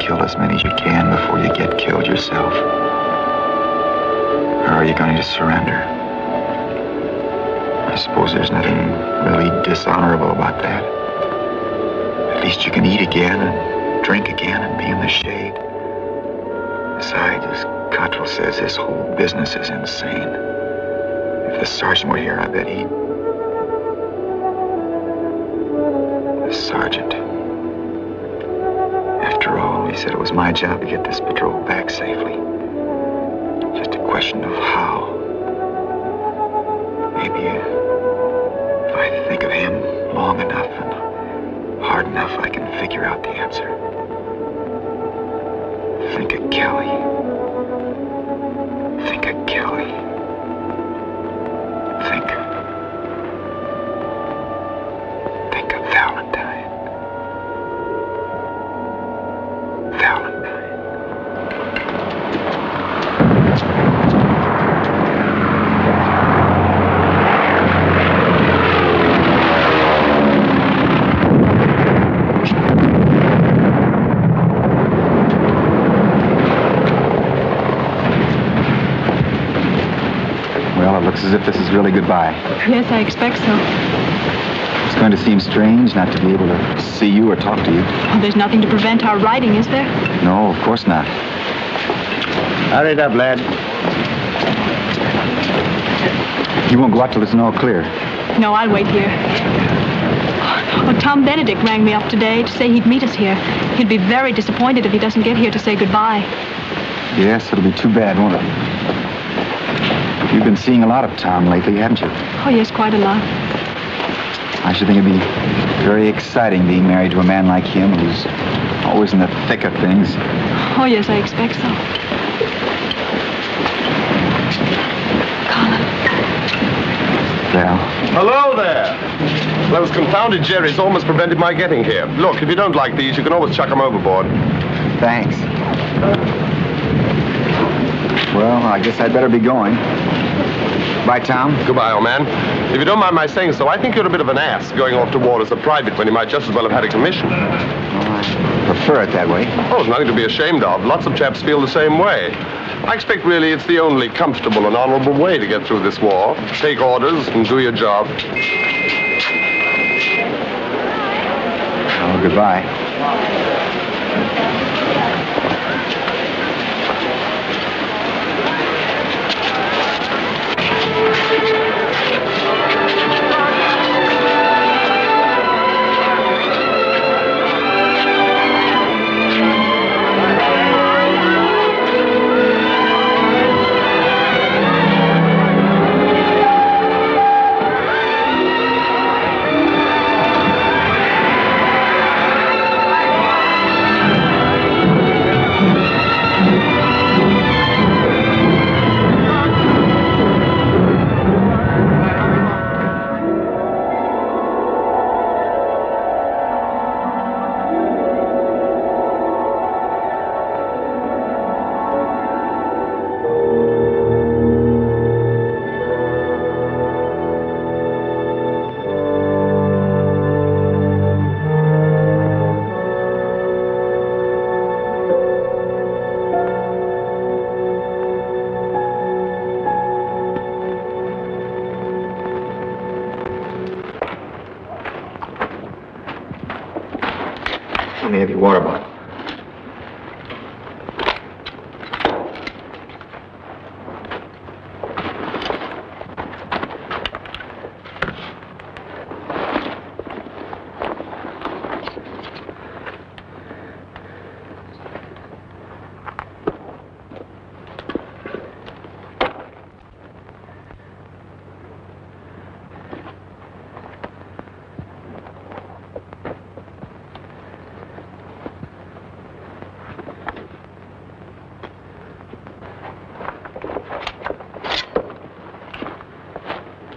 Speaker 1: Kill as many as you can before you get killed yourself. Or are you going to surrender? I suppose there's nothing really dishonorable about that. At least you can eat again and drink again and be in the shade. Besides, as Cottrell says, this whole business is insane. If the sergeant were here, I bet he'd... The sergeant... After all, he said it was my job to get this patrol back safely. Just a question of how. Maybe if I think of him long enough and hard enough, I can figure out the answer. Think of Kelly. Think of Kelly. Think of Valentine. Looks as if this is really goodbye.
Speaker 8: Yes, I expect so.
Speaker 1: It's going to seem strange not to be able to see you or talk to you.
Speaker 8: Oh, there's nothing to prevent our riding, is there?
Speaker 1: No, of course not. Hurry it up, lad. You won't go out till it's all clear.
Speaker 8: No, I'll wait here. Oh, Tom Benedict rang me up today to say he'd meet us here. He'd be very disappointed if he doesn't get here to say goodbye.
Speaker 1: Yes, it'll be too bad, won't it? You've been seeing a lot of Tom lately, haven't you?
Speaker 8: Oh, yes, quite a lot.
Speaker 1: I should think it'd be very exciting being married to a man like him who's always in the thick of things.
Speaker 8: Oh, yes, I expect so. Colin.
Speaker 1: Val.
Speaker 9: Hello there. Those confounded Jerry's almost prevented my getting here. Look, if you don't like these, you can always chuck them overboard.
Speaker 1: Thanks. Well, I guess I'd better be going. Bye, Tom.
Speaker 9: Goodbye, old man. If you don't mind my saying so, I think you're a bit of an ass going off to war as a private when you might just as well have had a commission.
Speaker 1: Well, I prefer it that way.
Speaker 9: Oh, it's nothing to be ashamed of. Lots of chaps feel the same way. I expect really it's the only comfortable and honorable way to get through this war. Take orders and do your job.
Speaker 1: Oh, goodbye. Let me have your water bottle.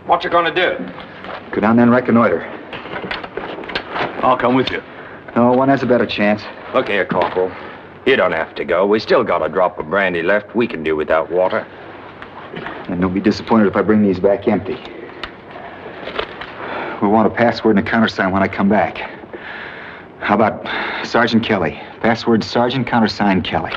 Speaker 14: What you gonna do?
Speaker 1: Go down there and reconnoiter.
Speaker 12: I'll come with you.
Speaker 1: No, one has a better chance.
Speaker 14: Look here, Corporal. You don't have to go. We still got a drop of brandy left. We can do without water.
Speaker 1: And don't be disappointed if I bring these back empty. We want a password and a countersign when I come back. How about Sergeant Kelly? Password Sergeant, countersign Kelly.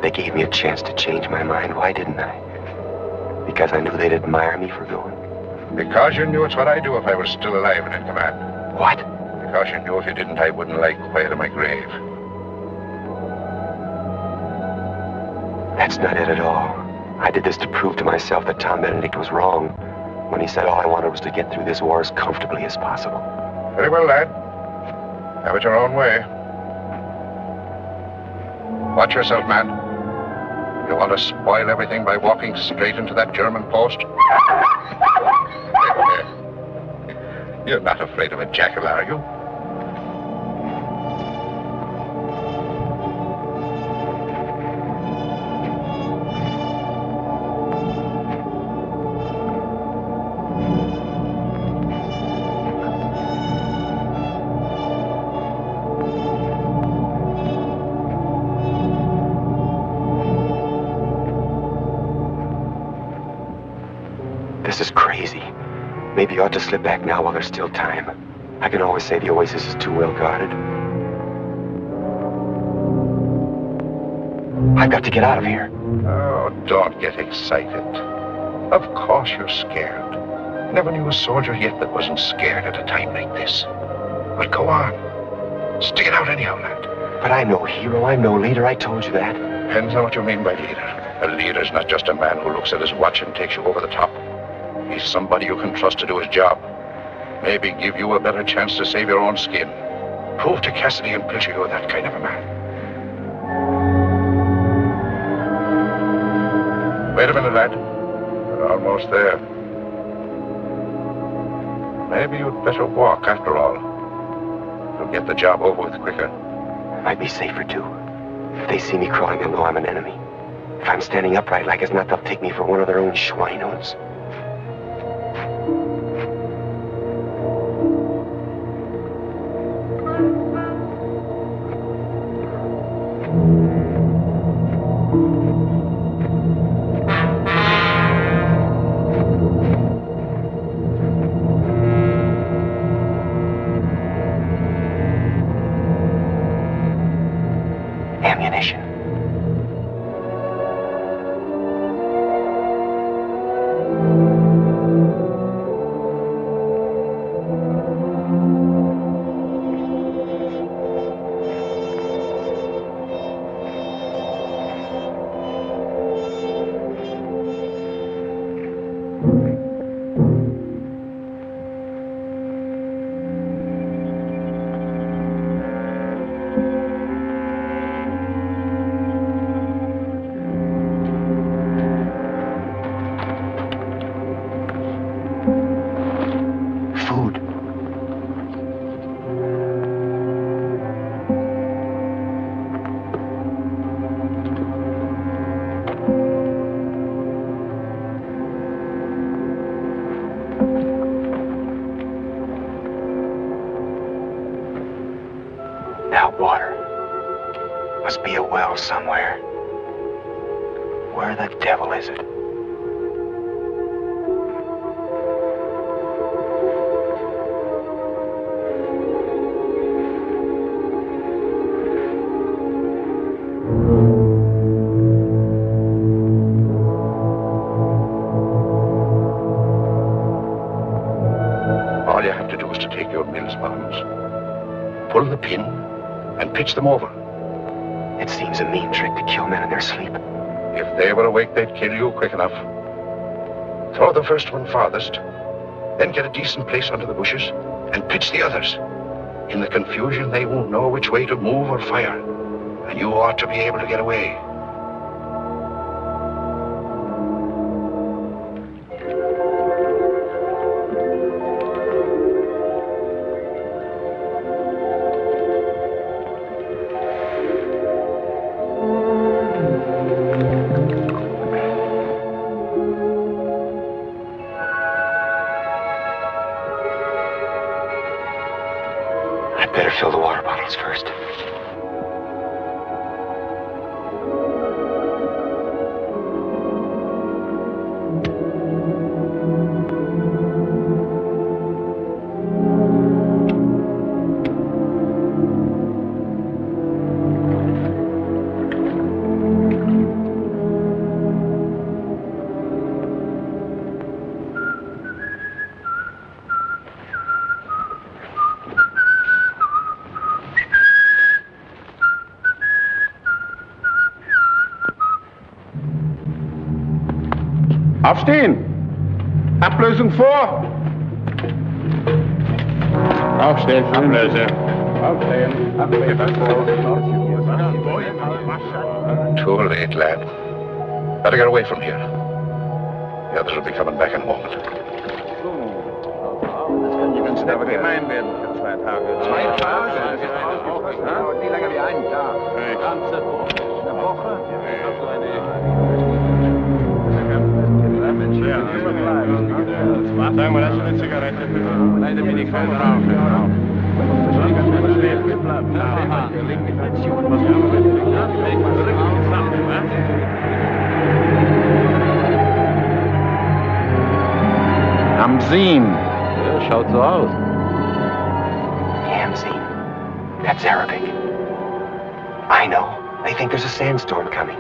Speaker 16: They gave me a chance to change my mind. Why didn't I? Because I knew they'd admire me for going.
Speaker 4: Because you knew it's what I'd do if I was still alive and in command.
Speaker 16: What?
Speaker 4: Because you knew if you didn't, I wouldn't lie quiet in my grave.
Speaker 16: That's not it at all. I did this to prove to myself that Tom Benedict was wrong when he said all I wanted was to get through this war as comfortably as possible.
Speaker 4: Very well, lad. Have it your own way. Watch yourself, man. You want to spoil everything by walking straight into that German post? You're not afraid of a jackal, are you?
Speaker 16: This is crazy. Maybe you ought to slip back now while there's still time. I can always say the oasis is too well guarded. I've got to get out of here.
Speaker 4: Oh, don't get excited. Of course you're scared. Never knew a soldier yet that wasn't scared at a time like this. But go on. Stick it out anyhow, lad.
Speaker 16: But I'm no hero, I'm no leader, I told you that.
Speaker 4: Depends on what you mean by leader. A leader's not just a man who looks at his watch and takes you over the top. He's somebody you can trust to do his job. Maybe give you a better chance to save your own skin. Prove to Cassidy and Pilcher you're that kind of a man. Wait a minute, lad. We're almost there. Maybe you'd better walk after all. You'll get the job over with quicker.
Speaker 16: Might be safer, too. If they see me crawling, they'll know I'm an enemy. If I'm standing upright like as not, they'll take me for one of their own schweinos. Ammunition. house somewhere. Where the devil is it?
Speaker 4: All you have to do is to take your Mills bombs, pull the pin, and pitch them over.
Speaker 16: It seems a mean trick to kill men in their sleep.
Speaker 4: If they were awake, they'd kill you quick enough. Throw the first one farthest, then get a decent place under the bushes, and pitch the others. In the confusion, they won't know which way to move or fire, and you ought to be able to get away.
Speaker 16: Better fill the water bottles first.
Speaker 17: Aufstehen! Ablösung vor! Aufstehen! Ablöse! Aufstehen!
Speaker 4: Too late, lad. Better get away from here. The others will be coming back in a moment.
Speaker 17: You can step gemein werden für 2 Tage. 2 Tage? Die länger wie einen Tag. Ganze Woche. Eine Woche? Sag mal, hast du eine Zigarette? Leider bin ich kein Raucher.
Speaker 5: Hamzin. Ja, schaut so aus.
Speaker 16: Hamzin. That's Arabic. I know. They think there's a sandstorm coming.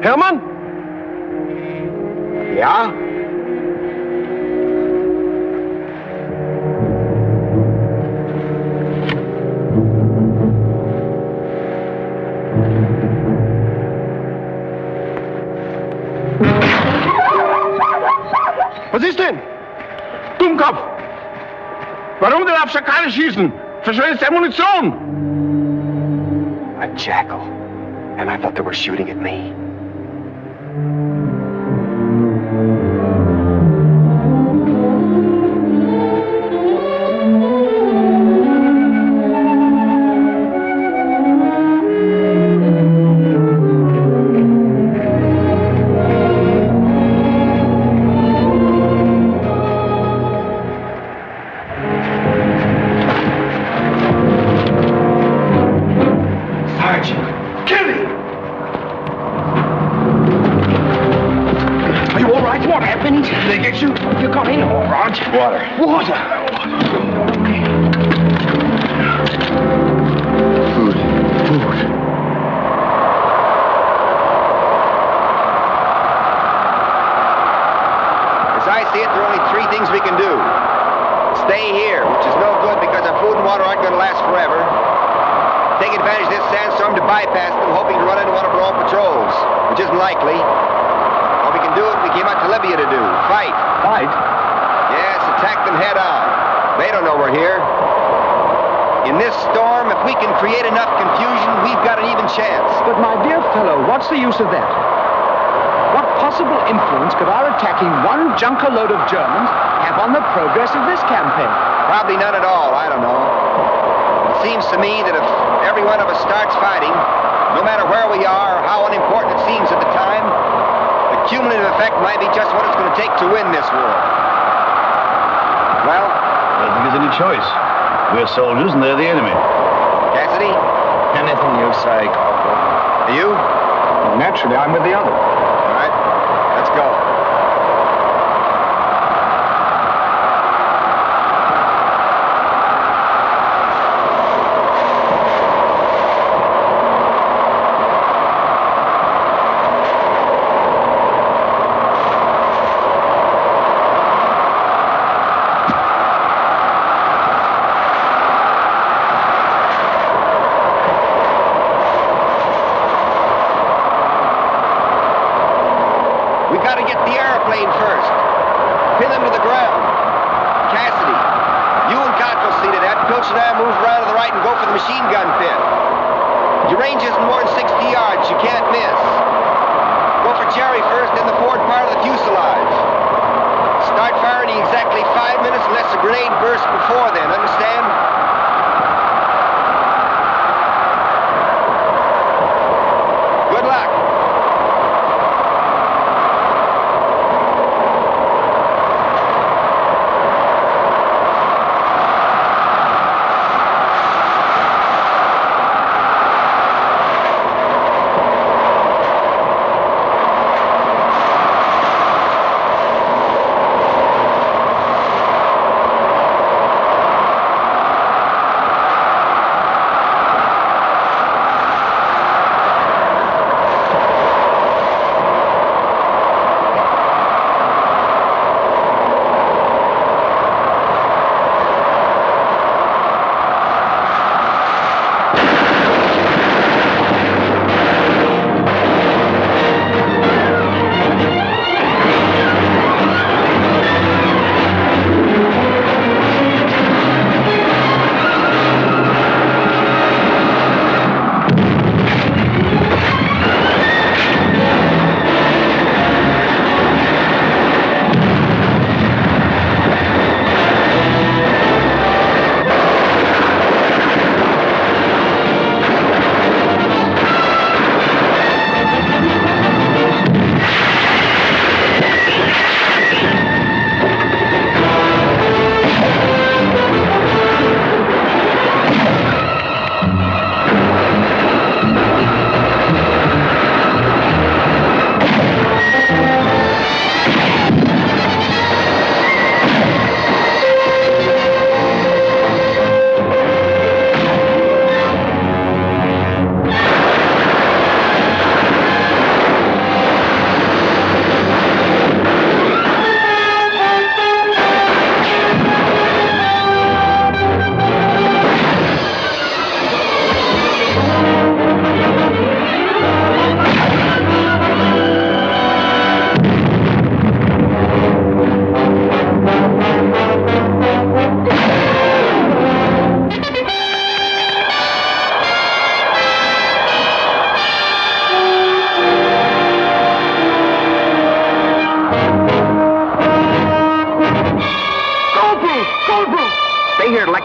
Speaker 17: Hermann?
Speaker 16: Ja?
Speaker 17: Was ist denn? Dummkopf! Warum denn auf Schakale schießen? Verschwendest der Munition!
Speaker 16: A jackal. And I thought they were shooting at me. see it, there are only three things we can do. Stay here, which is no good because our food and water aren't going to last forever. Take advantage of this sandstorm to bypass them, hoping to run into one of our own patrols, which isn't likely. Or we can do what we came out to Libya to do, fight.
Speaker 10: Fight?
Speaker 16: Yes, attack them head on. They don't know we're here. In this storm, if we can create enough confusion, we've got an even chance.
Speaker 10: But my dear fellow, what's the use of that? What possible influence could our attacking one junker load of Germans have on the progress of this campaign?
Speaker 16: Probably none at all, I don't know. It seems to me that if every one of us starts fighting, no matter where we are or how unimportant it seems at the time, the cumulative effect might be just what it's going to take to win this war. Well?
Speaker 12: I don't think there's any choice. We're soldiers and they're the enemy.
Speaker 16: Cassidy?
Speaker 13: Anything you say, Corporal.
Speaker 16: Are you?
Speaker 10: Naturally, I'm with the other.
Speaker 16: All right, let's go. First. Pin them to the ground. Cassidy, you and Cockrell see to that. Pilch and I move around to the right and go for the machine gun pit. Your range isn't more than 60 yards. You can't miss. Go for Jerry first, then the forward part of the fuselage. Start firing in exactly 5 minutes unless a grenade bursts before then. Understand? Good luck.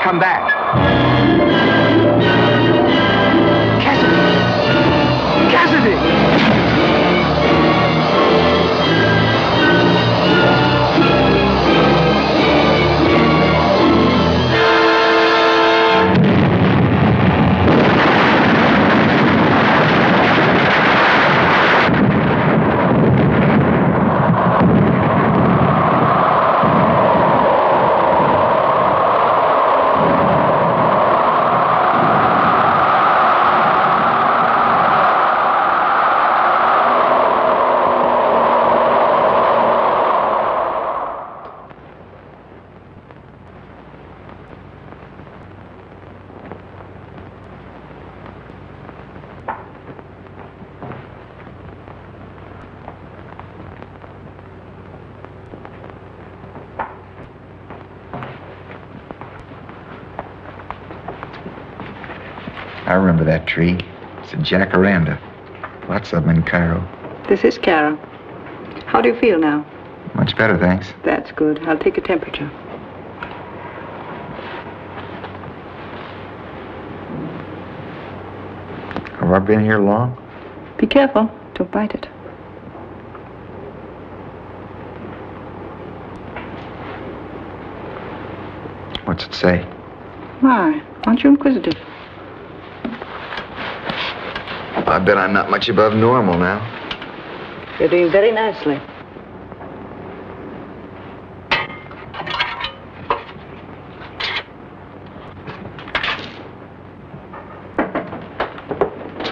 Speaker 10: Come back. Cassidy!
Speaker 1: remember that tree. It's a jacaranda. Lots of them in Cairo.
Speaker 18: This is Cairo. How do you feel now?
Speaker 1: Much better, thanks.
Speaker 18: That's good. I'll take a temperature.
Speaker 1: Have I been here long?
Speaker 18: Be careful. Don't bite it.
Speaker 1: What's it say?
Speaker 18: Why? Aren't you inquisitive?
Speaker 1: I bet I'm not much above normal now.
Speaker 18: You're doing very nicely.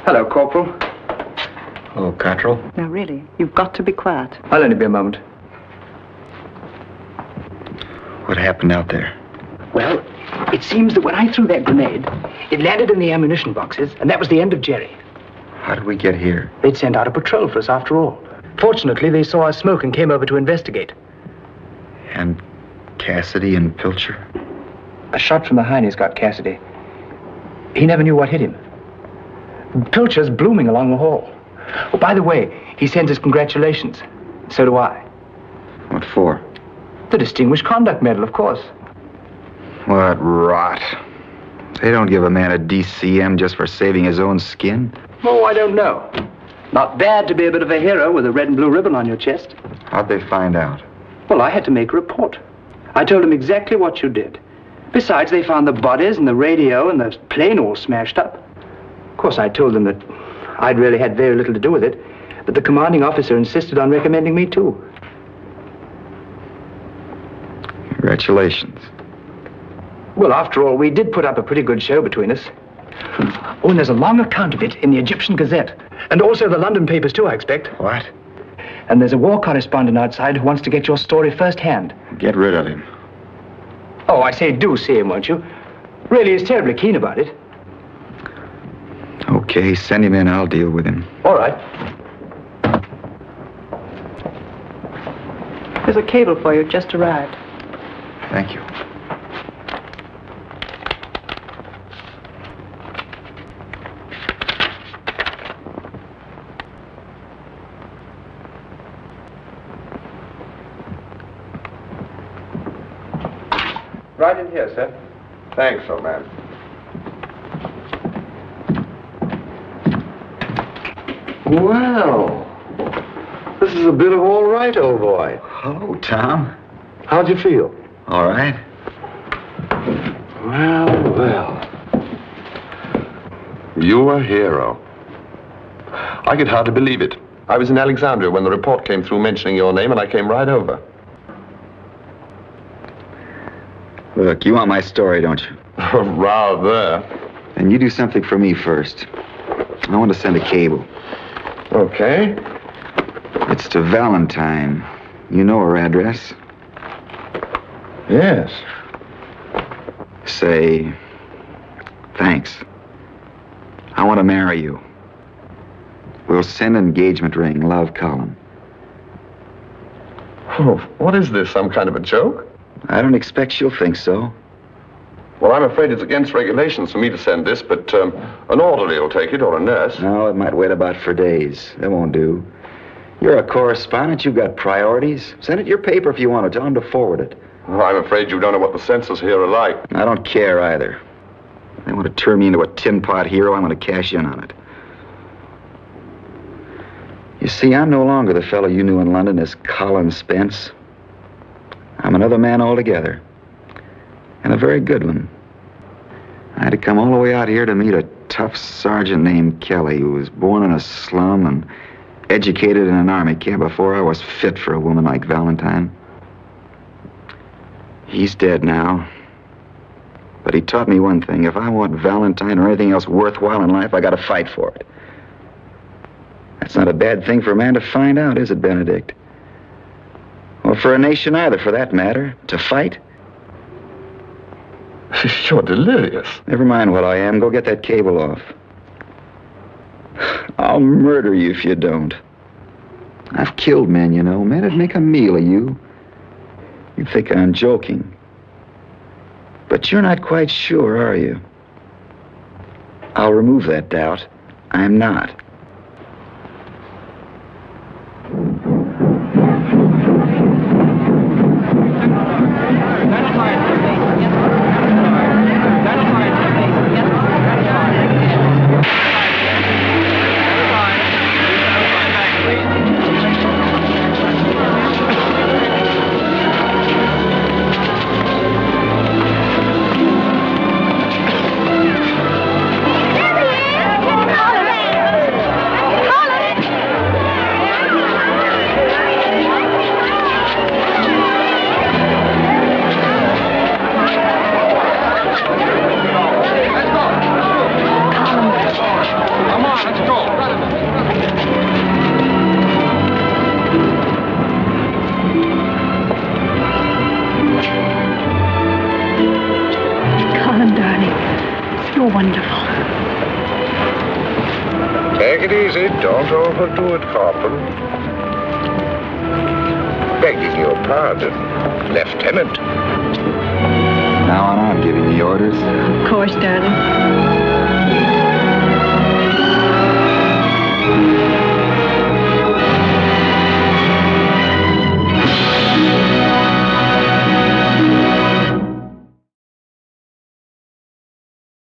Speaker 10: Hello, Corporal.
Speaker 1: Hello, Cottrell.
Speaker 18: Now, really, you've got to be quiet.
Speaker 10: I'll only be a moment.
Speaker 1: What happened out there?
Speaker 10: Well, it seems that when I threw that grenade, it landed in the ammunition boxes, and that was the end of Jerry.
Speaker 1: How did we get here?
Speaker 10: They'd sent out a patrol for us after all. Fortunately, they saw us smoke and came over to investigate.
Speaker 1: And Cassidy and Pilcher?
Speaker 10: A shot from behind has got Cassidy. He never knew what hit him. Pilcher's blooming along the hall. Oh, by the way, he sends his congratulations. So do I.
Speaker 1: What for?
Speaker 10: The Distinguished Conduct Medal, of course.
Speaker 1: What rot. They don't give a man a DCM just for saving his own skin.
Speaker 10: Oh, I don't know. Not bad to be a bit of a hero with a red and blue ribbon on your chest.
Speaker 1: How'd they find out?
Speaker 10: Well, I had to make a report. I told them exactly what you did. Besides, they found the bodies and the radio and the plane all smashed up. Of course, I told them that I'd really had very little to do with it, but the commanding officer insisted on recommending me, too.
Speaker 1: Congratulations.
Speaker 10: Well, after all, we did put up a pretty good show between us. Oh, and there's a long account of it in the Egyptian Gazette. And also the London papers, too, I expect.
Speaker 1: What?
Speaker 10: And there's a war correspondent outside who wants to get your story firsthand.
Speaker 1: Get rid of him.
Speaker 10: Oh, I say do see him, won't you? Really, he's terribly keen about it.
Speaker 1: Okay, send him in. I'll deal with him.
Speaker 10: All right.
Speaker 18: There's a cable for you. Just arrived.
Speaker 1: Thank you.
Speaker 9: Right in here, sir. Thanks, old man.
Speaker 4: Well, this is a bit of all right, old boy.
Speaker 1: Hello, Tom.
Speaker 4: How'd you feel?
Speaker 1: All right.
Speaker 4: Well, well.
Speaker 9: You're a hero. I could hardly believe it. I was in Alexandria when the report came through mentioning your name, and I came right over.
Speaker 1: Look, you want my story, don't you?
Speaker 9: Rather.
Speaker 1: And you do something for me first. I want to send a cable.
Speaker 9: Okay.
Speaker 1: It's to Valentine. You know her address?
Speaker 9: Yes.
Speaker 1: Say, thanks. I want to marry you. We'll send an engagement ring. Love, Colin.
Speaker 9: Oh, what is this, some kind of a joke?
Speaker 1: I don't expect she'll think so.
Speaker 9: Well, I'm afraid it's against regulations for me to send this, but an orderly will take it, or a nurse.
Speaker 1: No, it might wait about for days. That won't do. You're a correspondent. You've got priorities. Send it your paper if you want to. Tell them to forward it.
Speaker 9: Oh, I'm afraid you don't know what the censors here are like.
Speaker 1: I don't care either. They want to turn me into a tin pot hero. I'm going to cash in on it. You see, I'm no longer the fellow you knew in London as Colin Spence. I'm another man altogether. And a very good one. I had to come all the way out here to meet a tough sergeant named Kelly who was born in a slum and educated in an army camp before I was fit for a woman like Valentine. He's dead now. But he taught me one thing. If I want Valentine or anything else worthwhile in life, I got to fight for it. That's not a bad thing for a man to find out, is it, Benedict? Or for a nation either, for that matter, to fight.
Speaker 9: You're delirious.
Speaker 1: Never mind what I am. Go get that cable off. I'll murder you if you don't. I've killed men, you know. Men that'd make a meal of you. You think I'm joking. But you're not quite sure, are you? I'll remove that doubt. I am not.
Speaker 4: Take it easy. Don't overdo it, Corporal. Begging your pardon, Lieutenant.
Speaker 1: Now on, I'm giving the orders.
Speaker 8: Of course, darling.